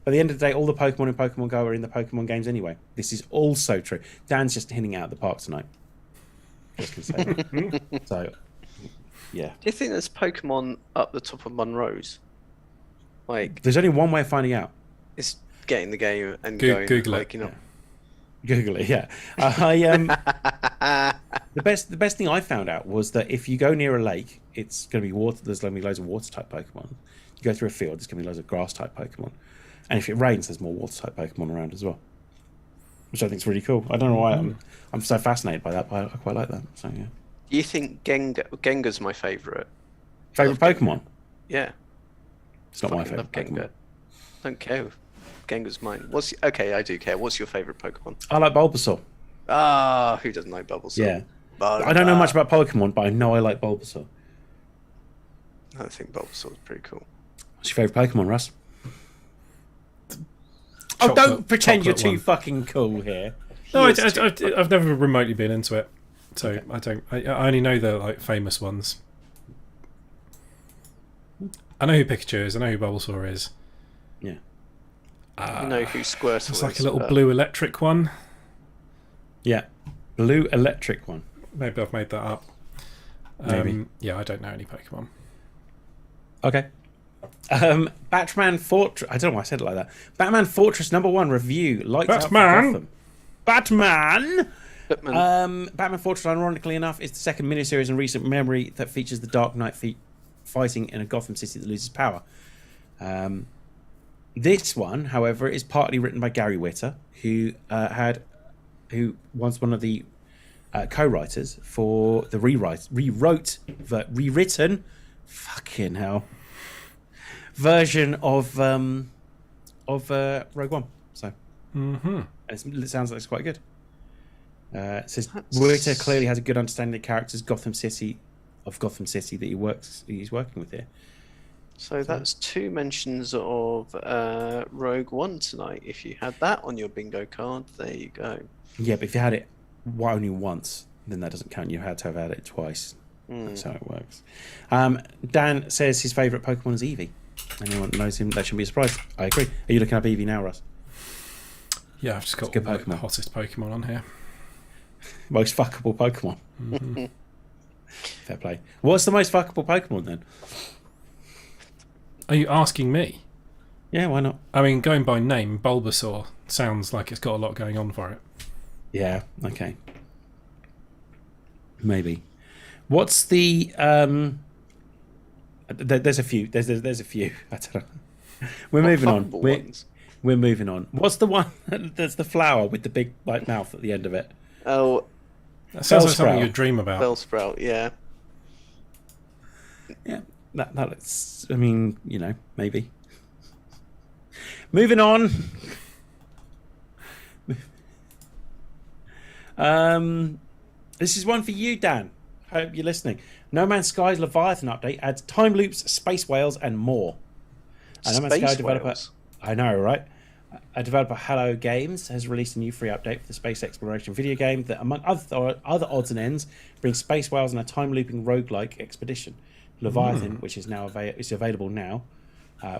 By the end of the day, all the Pokemon in Pokemon Go are in the Pokemon games anyway. This is also true. Dan's just hinting out at the park tonight. Just gonna say that. So, yeah. Do you think there's Pokemon up the top of Monroe's? Like, There's only one way of finding out. it's getting the game and Google going, it, like, you know. Google it, yeah. The best thing I found out was that if you go near a lake, it's going to be water. There's going to be loads of water type Pokemon. You go through a field, there's going to be loads of grass type Pokemon. And if it rains, there's more water type Pokemon around as well, which I think is really cool. I don't know why I'm so fascinated by that, but I quite like that. So yeah. Do you think Gengar's my favourite? Favorite Pokemon? Yeah. It's not my Fucking favorite love Pokemon. Gengar. Don't care. Gengar's mine. Okay, I do care. What's your favourite Pokemon? I like Bulbasaur. Ah, who doesn't like Bulbasaur? Yeah. I don't know much about Pokemon, but I know I like Bulbasaur. I think Bulbasaur's pretty cool. What's your favourite Pokemon, Russ? Chocolate- Don't pretend you're chocolate too one. fucking cool here. No, He is I've never remotely been into it, so I don't. I only know the like famous ones. I know who Pikachu is. I know who Bulbasaur is. Yeah. You know who Squirtle is. It's like a little but- blue electric one. Yeah. Blue electric one. Maybe I've made that up. Maybe. Yeah, I don't know any Pokemon. Okay. Batman Fortress. I don't know why I said it like that. Batman Fortress #1 review. Lights Out for Batman? Gotham. Batman. Batman Fortress, ironically enough, is the second miniseries in recent memory that features the Dark Knight fighting in a Gotham City that loses power. This one, however, is partly written by Gary Whitta, who was one of the co-writers for the rewritten fucking hell version of Rogue One. So it sounds like it's quite good. It says Whitta clearly has a good understanding of the characters Gotham City that he's working with here. So that's 2 mentions of Rogue One tonight. If you had that on your bingo card, there you go. Yeah, but if you had it only once, then that doesn't count. You had to have had it twice. That's how it works. Dan says his favourite Pokemon is Eevee. Anyone that knows him, they shouldn't be surprised. I agree. Are you looking up Eevee now, Russ? Yeah, I've just got good the hottest Pokemon on here. Most fuckable Pokemon. Fair play. What's the most fuckable Pokemon then? Are you asking me? Yeah, why not? I mean, going by name, Bulbasaur sounds like it's got a lot going on for it. Yeah, okay. Maybe. What's the there's a few. There's a few. I don't know. We're moving on. We're moving on. What's the one that's the flower with the big like mouth at the end of it? Oh, that sounds like something Bellsprout. you'd dream about. Bellsprout, yeah. Yeah, that looks. I mean, you know, maybe. Moving on. This is one for you, Dan. Hope you're listening. No Man's Sky's Leviathan update adds time loops, space whales, and more. A No Man's Sky developer, whales. I know, right? A developer, Hello Games, has released a new free update for the space exploration video game that, among other odds and ends, brings space whales and a time-looping roguelike expedition. Leviathan, which is now available now,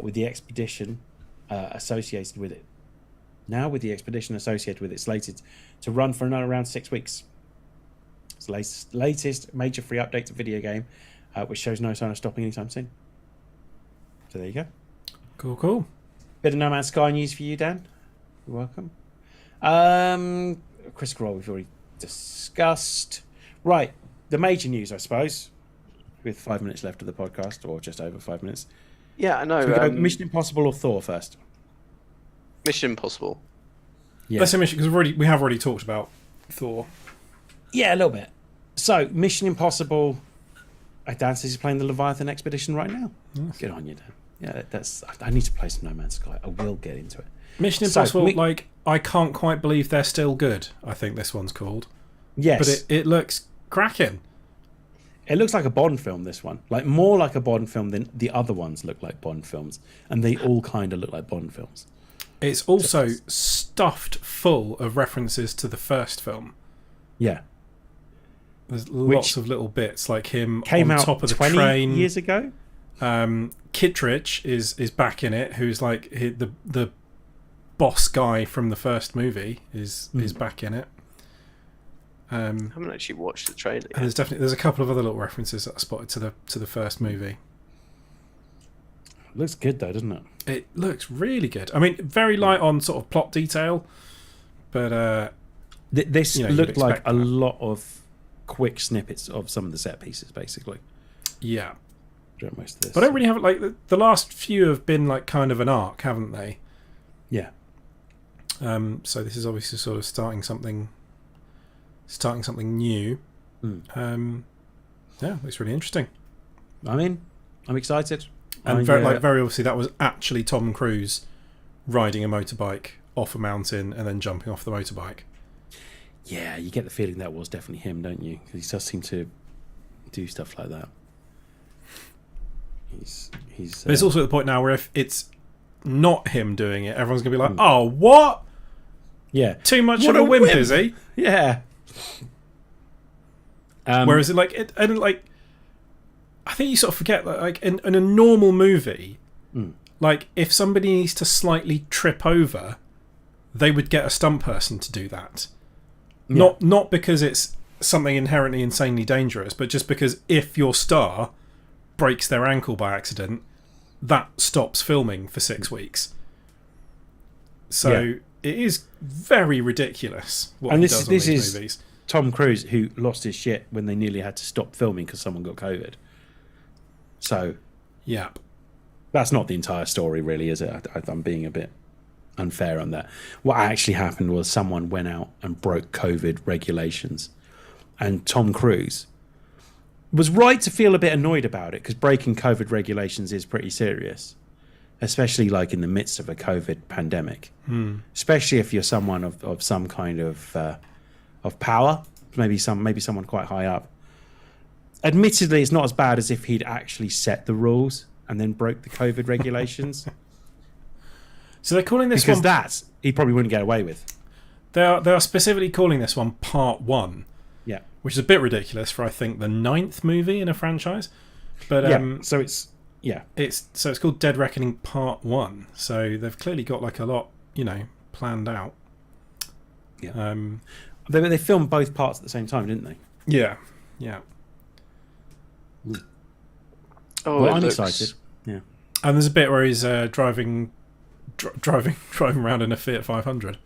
with the expedition associated with it. Now, with the expedition associated with it slated to run for another around 6 weeks. It's the latest major free update to video game, which shows no sign of stopping anytime soon. So there you go. Cool. Bit of No Man's Sky news for you, Dan. You're welcome. Critical Role we've already discussed. Right, the major news, I suppose, with 5 minutes left of the podcast, or just over 5 minutes. Yeah, I know. So we go Mission Impossible or Thor first? Mission Impossible. Yeah. Let's say Mission, because we have already talked about Thor. Yeah, a little bit. So, Mission Impossible. Dan says he's playing the Leviathan Expedition right now. Yes. Good on you, Dan. Yeah, I need to play some No Man's Sky. I will get into it. Mission Impossible, I can't quite believe they're still good, I think this one's called. Yes. But it looks cracking. It looks like a Bond film, this one. Like, more like a Bond film than the other ones look like Bond films. And they all kind of look like Bond films. It's also stuffed full of references to the first film. Yeah. There's lots of little bits, like him came on out top of the 20 train. years ago? Kittredge is back in it, who's like the boss guy from the first movie is back in it. I haven't actually watched the trailer yet. And there's a couple of other little references that I spotted to the first movie. Looks good though, doesn't it? It looks really good. I mean, very light on sort of plot detail, but this looked like a that. lot of quick snippets of some of the set pieces, basically. Yeah. Most of this. But I don't really have it. Like the last few have been like kind of an arc, haven't they? Yeah. So this is obviously sort of starting something new. Yeah, it's really interesting. I'm excited. And very obviously that was actually Tom Cruise riding a motorbike off a mountain and then jumping off the motorbike. Yeah, you get the feeling that was definitely him, don't you? Because he does seem to do stuff like that. But it's also at the point now where if it's not him doing it, everyone's gonna be like, "Oh, what? Yeah, too much of a wimp, is he?" Yeah. Whereas I think you sort of forget that, like in a normal movie, like if somebody needs to slightly trip over, they would get a stunt person to do that. Yeah. Not because it's something inherently insanely dangerous, but just because if your star breaks their ankle by accident, that stops filming for 6 weeks. So it is very ridiculous what he does on these movies. Tom Cruise, who lost his shit when they nearly had to stop filming because someone got COVID. So Yep. that's not the entire story, really, is it? I'm being a bit unfair on that. What actually happened was someone went out and broke COVID regulations, and Tom Cruise was right to feel a bit annoyed about it because breaking COVID regulations is pretty serious, especially like in the midst of a COVID pandemic. Especially if you're someone of some kind of power, maybe someone quite high up. Admittedly, it's not as bad as if he'd actually set the rules and then broke the COVID regulations. So they're calling this Because one. that he probably wouldn't get away with. They are specifically calling this one Part 1, Yeah. which is a bit ridiculous for I think the 9th movie in a franchise. But So it's it's called Dead Reckoning Part 1. So they've clearly got like a lot, planned out. Yeah. They filmed both parts at the same time, didn't they? Yeah. Oh, Well, it I'm looks- excited. Yeah. And there's a bit where he's driving around in a Fiat 500,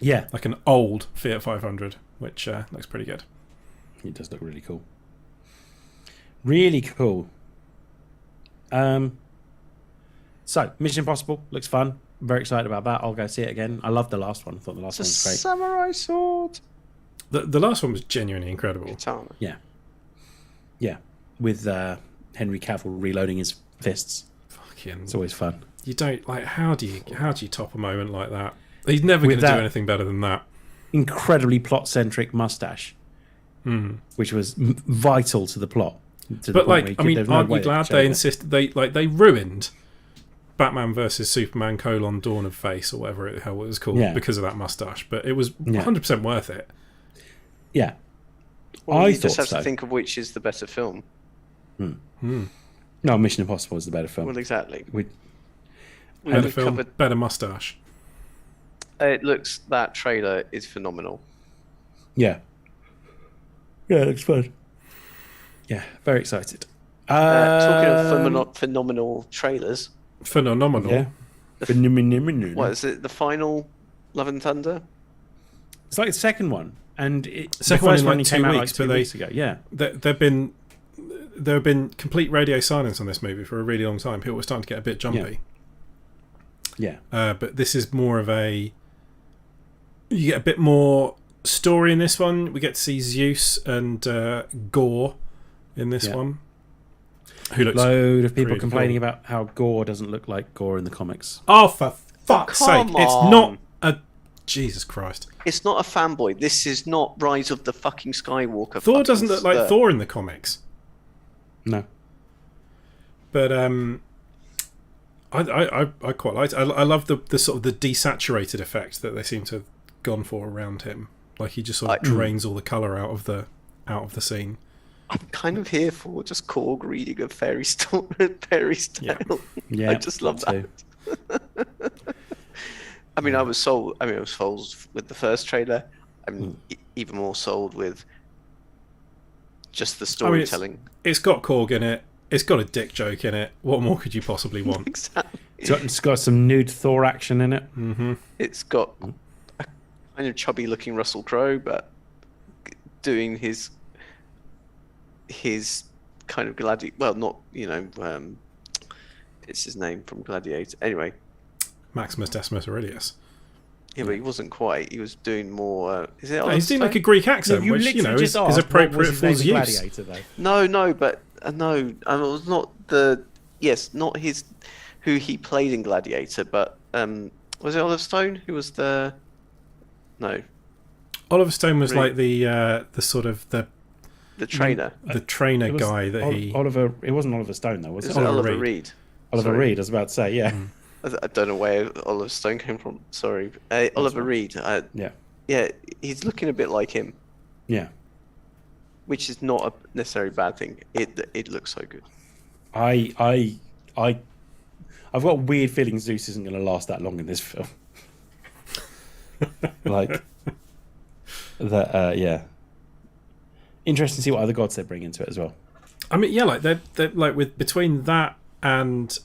Yeah. like an old Fiat 500, which looks pretty good. It does look really cool. Really cool. So Mission Impossible looks fun. I'm very excited about that. I'll go see it again. I loved the last one. I thought the last one It's a was great. samurai sword. The last one was genuinely incredible. Katana. Yeah. With Henry Cavill reloading his fists. Fucking, It's always fun. you don't like how do you top a moment like that? He's never With going to do that- anything better than that. Incredibly plot-centric mustache, which was vital to the plot. To the But point like, where I mean, there's no aren't way you glad could they change it. insisted they ruined Batman versus Superman: Dawn of Face or whatever the hell it was called because of that mustache? But it was 100% worth it. Yeah. Well, you thought just have so. to think of which is the better film. No, Mission Impossible is the better film. Well, exactly. We, Better we film, covered- better mustache. That trailer is phenomenal. yeah. Yeah, it looks fun. Yeah, very excited. Talking of phenomenal trailers, Phenomenal. Yeah. Phenomenal. what is it? The final Love and Thunder? It's like the second one. And Second the one first in one like came 2 out weeks, like 2 but weeks ago. Yeah. There have been complete radio silence on this movie for a really long time. People were starting to get a bit jumpy. Yeah. But this is more of you get a bit more story in this one. We get to see Zeus and Gore in this Yeah. one. Who looks Load of people pretty complaining cool. about how Gore doesn't look like Gore in the comics. Oh, for fuck's Come sake. It's on. not a... Jesus Christ. It's not a fanboy. This is not Rise of the fucking Skywalker. Thor fucking doesn't look like stuff. Thor in the comics. No. But I quite liked it. I love the sort of the desaturated effect that they seem to have gone for around him. Like he just sort of drains all the colour out of the scene. I'm kind of here for just Korg reading a fairy story, fairy's tale. Yeah. I just love that. too. I mean, I was sold with the first trailer. I'm even more sold with just the storytelling. It's got Korg in it. It's got a dick joke in it. What more could you possibly want? Exactly. It's got some nude Thor action in it. It's got a kind of chubby-looking Russell Crowe, but doing his kind of gladiator. Well, not it's his name from Gladiator. Anyway, Maximus Decimus Aurelius. yeah, but he wasn't quite. He was doing more. Is it? No, Oliver he's doing like a Stone? Greek accent, which is appropriate for Zeus. No, but no, I was not not his who he played in Gladiator, but was it Oliver Stone who was the? No, Oliver Stone was Really? like the sort of the trainer. trainer guy that he. Oliver. It wasn't Oliver Stone though, was Is it? it Oliver Oliver Reed. Reed? Oliver Sorry. Reed. I was about to say, yeah. I don't know where Oliver Stone came from. Sorry, Oliver Reed. Yeah. Yeah, he's looking a bit like him, Yeah. which is not a necessarily bad thing. It looks so good. I've got a weird feeling Zeus isn't going to last that long in this film. Like that, yeah. Interesting to see what other gods they bring into it as well. I mean, yeah, like they're like with between that and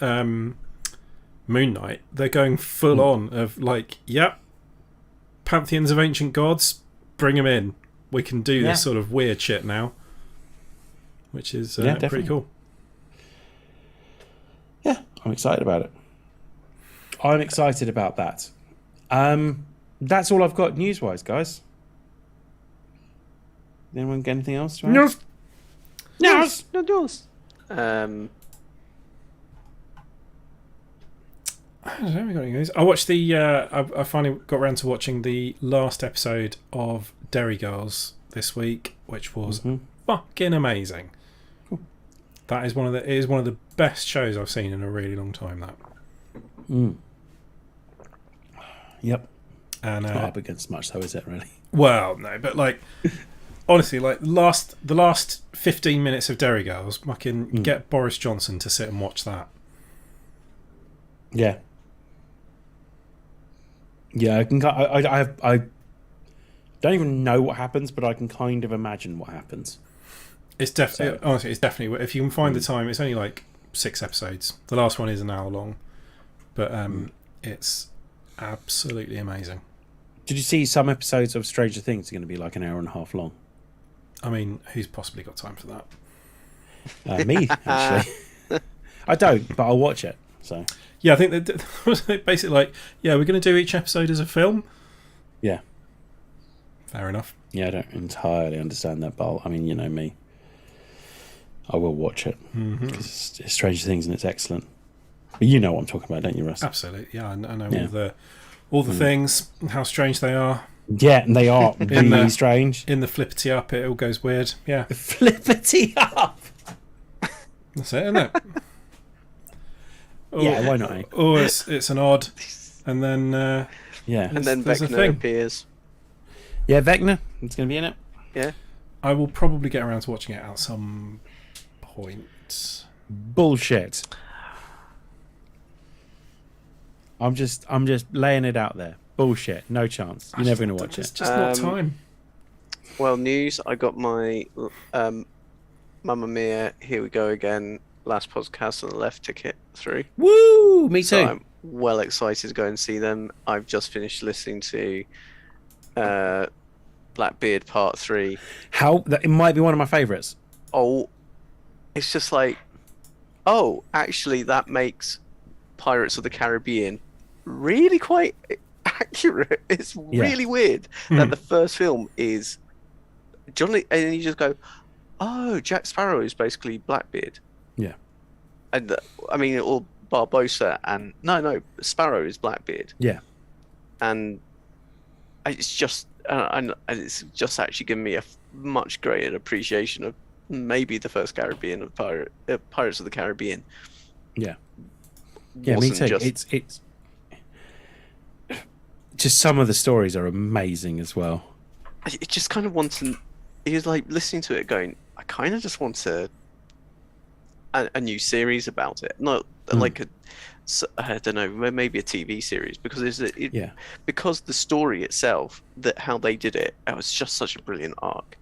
Moon Knight, they're going full on of like, yep, pantheons of ancient gods, bring them in. we can do Yeah. this sort of weird shit now, which is Yeah, pretty definitely. cool. Yeah, I'm excited about it. I'm excited about that. That's all I've got news-wise, guys. Anyone get anything else to add? No. News. No doors. I don't know, we got any news. I watched the. I finally got around to watching the last episode of Derry Girls this week, which was fucking amazing. Cool. That is it is one of the best shows I've seen in a really long time. That. Yep. And Not up against much, though, is it? Really? well, no, but like honestly, like the last 15 minutes of Derry Girls, I can get Boris Johnson to sit and watch that. Yeah. Yeah, I can. I don't even know what happens, but I can kind of imagine what happens. It's definitely honestly, it's definitely if you can find the time. It's only like 6 episodes. The last one is an hour long, but it's absolutely amazing. Did you see some episodes of Stranger Things are going to be like an hour and a half long? I mean, who's possibly got time for that? Me, actually. I don't, but I'll watch it. So Yeah, I think that basically like, yeah, we're going to do each episode as a film. yeah, Fair enough. yeah, I don't entirely understand that, but I mean, you know me, I will watch it because it's Stranger Things and it's excellent. But you know what I'm talking about, don't you, Russ? Absolutely. Yeah, I know Yeah. all the things, how strange they are. Yeah, and they are really the- strange. In the flippity up, it all goes weird. Yeah, Flippity up. that's it, isn't it? Yeah, why not? Eh? Or it's an odd, and then Yeah, And then there's a Vecna thing. appears. yeah, Vecna. It's going to be in it. Yeah. I will probably get around to watching it at some point. Bullshit. I'm just laying it out there. Bullshit. No chance. You're never going to watch It's it. just not time. Well, news. I got my Mamma Mia, Here We Go Again, last podcast on the left ticket through. Woo! Me too. So I'm well excited to go and see them. I've just finished listening to Blackbeard Part 3. It might be one of my favourites. Oh, it's just like, oh, actually, that makes Pirates of the Caribbean really quite accurate. It's really weird that the first film is Johnny, and you just go, oh, Jack Sparrow is basically Blackbeard. Yeah. And I mean, or Barbossa, and no, Sparrow is Blackbeard. Yeah. And it's just, and it's just actually given me a much greater appreciation of maybe the first Caribbean of Pirates of the Caribbean. Yeah. Yeah, me too. It's just some of the stories are amazing as well. It just kind of wants to. He was like listening to it, going, I kind of just want a new series about it, not like I don't know, maybe a TV series, because because the story itself, that how they did it, it was just such a brilliant arc.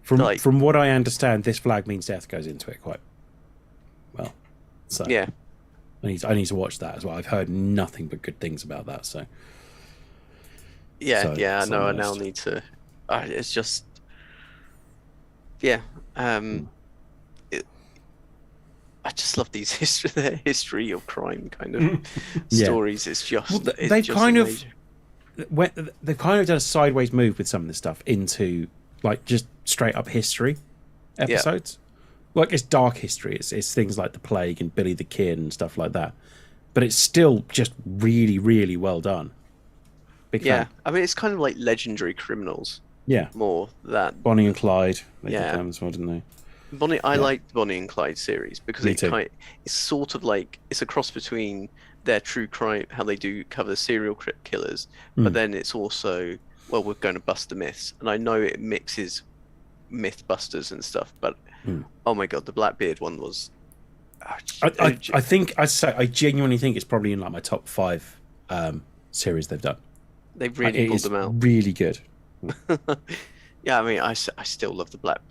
From what I understand, This Flag Means Death goes into it quite well. So Yeah. I need to watch that as well. I've heard nothing but good things about that. So Yeah, So, yeah, I it's know. I on the now list. need to. It's just, yeah. I just love these history of crime kind of Yeah. stories. It's just Well, it's they've just kind of amazing. they've kind of done a sideways move with some of this stuff into like just straight up history episodes. Like it's dark history. It's things like the plague and Billy the Kid and stuff like that. But it's still just really, really well done. Big Yeah, fan. I mean it's kind of like legendary criminals Yeah. more that Bonnie and Clyde. They Yeah. did them as well, didn't they? Bonnie. I like the Bonnie and Clyde series because Me too. it's sort of like it's a cross between their true crime, how they do cover serial killers, but then it's also, well, we're going to bust the myths, and I know it mixes Mythbusters and stuff, but oh my god, the Blackbeard one was. I think I genuinely think it's probably in like my top 5 series they've done. They've really It pulled is them out. really good. Yeah, I mean, I still love the Black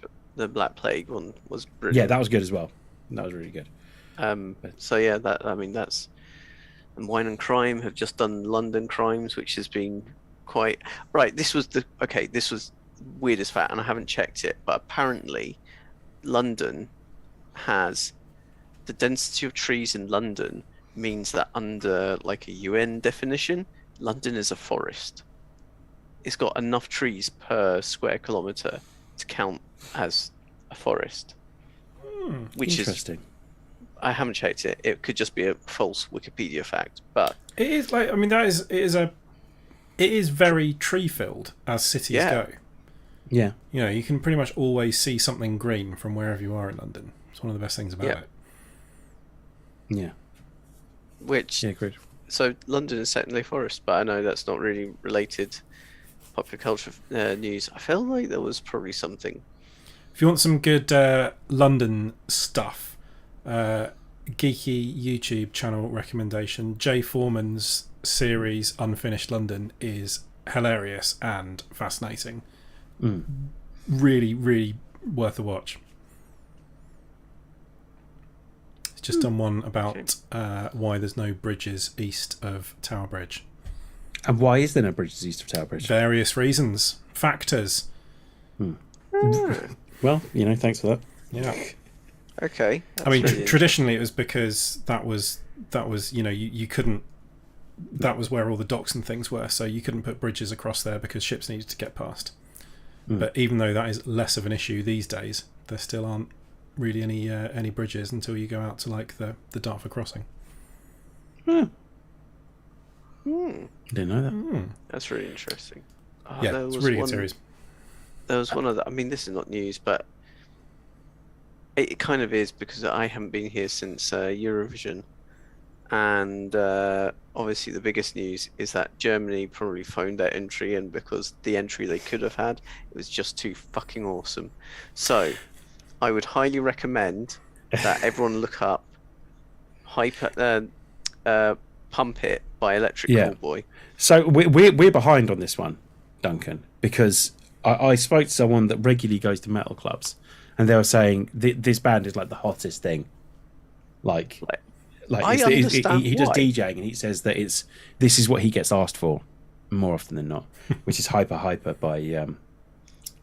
Plague one was Yeah, brilliant. that was good as well. That was really good. So yeah, that's and Wine and Crime have just done London Crimes, which has been quite right. This was weirdest fact, and I haven't checked it, but apparently London has the density of trees in London means that under like a UN definition, London is a forest. It's got enough trees per square kilometre to count as a forest. Which is, Interesting. I haven't checked it. It could just be a false Wikipedia fact, but It is like, I mean, it is very tree filled as cities go. Yeah. You know, you can pretty much always see something green from wherever you are in London. It's one of the best things about it. Yeah. which Yeah, agreed. so London is technically a forest, but I know that's not really related popular culture news. I felt like there was probably something. If you want some good London stuff, geeky YouTube channel recommendation, Jay Foreman's series Unfinished London is hilarious and fascinating. Really, really worth a watch. It's just done one about why there's no bridges east of Tower Bridge. And why is there no bridges east of Tower Bridge? Various reasons, factors. Well, thanks for that. Yeah. Okay. I mean, really traditionally it was because that was you couldn't. That was where all the docks and things were, so you couldn't put bridges across there because ships needed to get past. But even though that is less of an issue these days, there still aren't really any bridges until you go out to like the Dartford crossing. Didn't know that. That's really interesting. Yeah, there it's a was really one- good series. There was one other. I mean, this is not news, but it kind of is because I haven't been here since Eurovision, and obviously the biggest news is that Germany probably phoned their entry in because the entry they could have had, it was just too fucking awesome. So I would highly recommend that everyone look up Pump It by Electric Callboy. So we're behind on this one, Duncan, because I spoke to someone that regularly goes to metal clubs, and they were saying this band is like the hottest thing. Like I he understand does why. DJing, and he says that this is what he gets asked for more often than not, which is Hyper by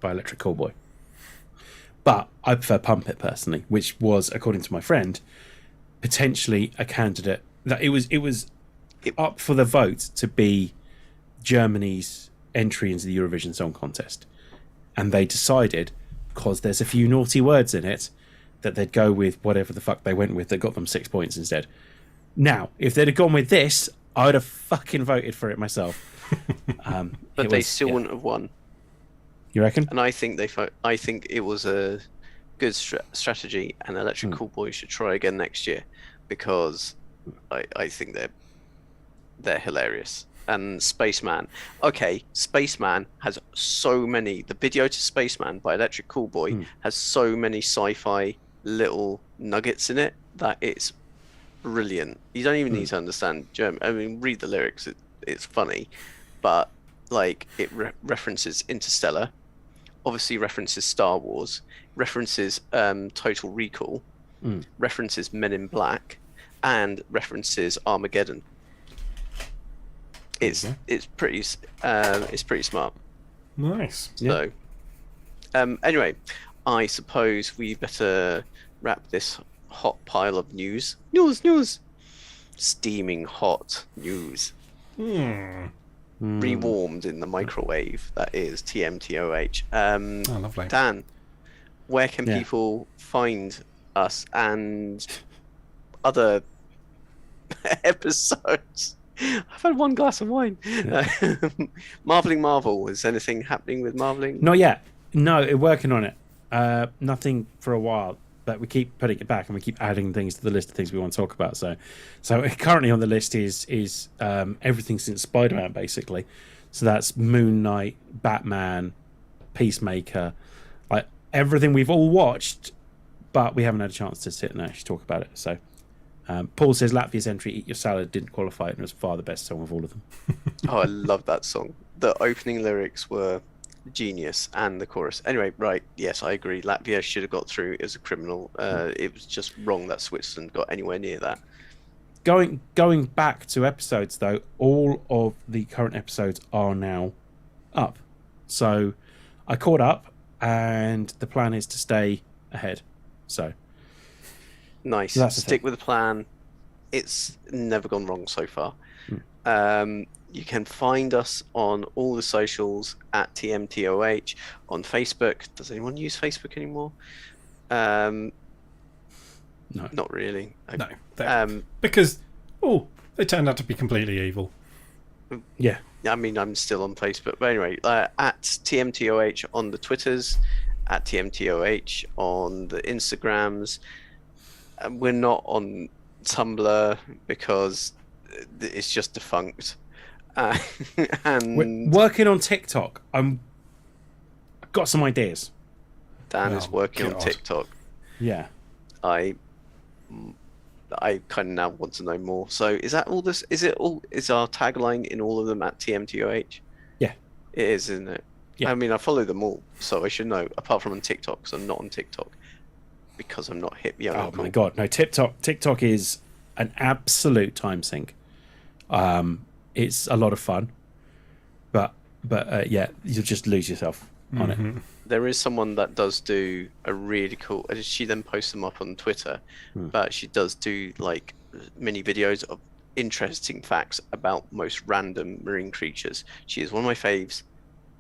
Electric Callboy. But I prefer Pump It personally, which was, according to my friend, potentially a candidate that it was up for the vote to be Germany's entry into the Eurovision Song Contest, and they decided, because there's a few naughty words in it, that they'd go with whatever the fuck they went with that got them 6 points instead. Now, if they'd have gone with this, I would have fucking voted for it myself. But they still wouldn't have won. You reckon? And I think I think it was a good strategy, and Electric Callboy should try again next year, because I think they're hilarious. And Spaceman. Okay, Spaceman has so many. The video to Spaceman by Electric Callboy has so many sci-fi little nuggets in it that it's brilliant. You don't even need to understand German. I mean, read the lyrics. It's funny, but like it references Interstellar, obviously references Star Wars, references Total Recall, references Men in Black, and references Armageddon. It's pretty smart. Nice. So, anyway, I suppose we better wrap this hot pile of news. Steaming hot news. Rewarmed in the microwave. That is TMTOH. Oh, lovely. Dan, where can people find us and other episodes? I've had one glass of wine. Marveling Marvel. Is anything happening with Marveling? Not yet. No, we're working on it. Nothing for a while, but we keep putting it back and we keep adding things to the list of things we want to talk about. So currently on the list is everything since Spider-Man, basically. So that's Moon Knight, Batman, Peacemaker, like everything we've all watched, but we haven't had a chance to sit and actually talk about it. So Paul says Latvia's entry, Eat Your Salad, didn't qualify, and it was far the best song of all of them. Oh, I love that song. The opening lyrics were genius, and the chorus. Anyway, right, yes, I agree. Latvia should have got through. It was a criminal. It was just wrong that Switzerland got anywhere near that. Going back to episodes, though, all of the current episodes are now up. So I caught up, and the plan is to stay ahead. So Nice. That's the Stick thing. with the plan. It's never gone wrong so far. You can find us on all the socials at TMTOH on Facebook. Does anyone use Facebook anymore? no, Not really. No, Because they turned out to be completely evil. yeah, I mean, I'm still on Facebook. But anyway, at TMTOH on the Twitters, at TMTOH on the Instagrams. We're not on Tumblr because it's just defunct. And we're working on TikTok. I've got some ideas. Dan is Oh, working on God. TikTok. Yeah, I kind of now want to know more. So is that all this? Is our tagline in all of them at TMTOH? Yeah. It is, isn't it? Yeah. I mean, I follow them all, so I should know. Apart from on TikTok, because I'm not on TikTok because I'm not hip young. oh and my cool. god, no! TikTok is an absolute time sink. It's a lot of fun, but yeah, you'll just lose yourself on it. There is someone that does do a really cool. She then posts them up on Twitter, but she does do like mini videos of interesting facts about most random marine creatures. She is one of my faves,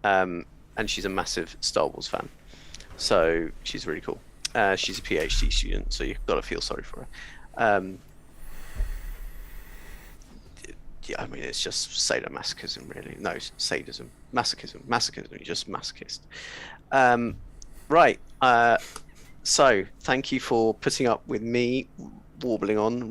and she's a massive Star Wars fan, so she's really cool. She's a PhD student, so you've got to feel sorry for her. Yeah, I mean, it's just sadomasochism, really. No, sadism, masochism. You're just masochist. Right. So, thank you for putting up with me rambling on.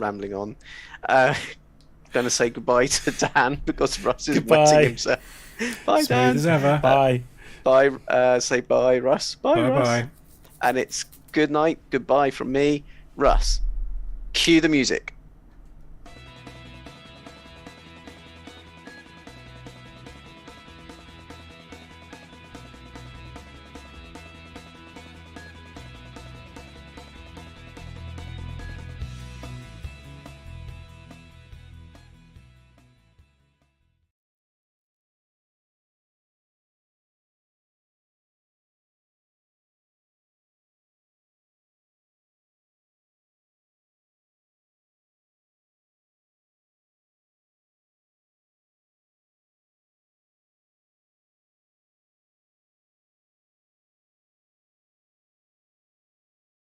Going to say goodbye to Dan because Russ is Goodbye. wetting himself. Bye, Smooth Dan. as ever. Bye. Bye. Say bye, Russ. Bye, Russ. Bye. And it's good night, goodbye from me, Russ. Cue the music.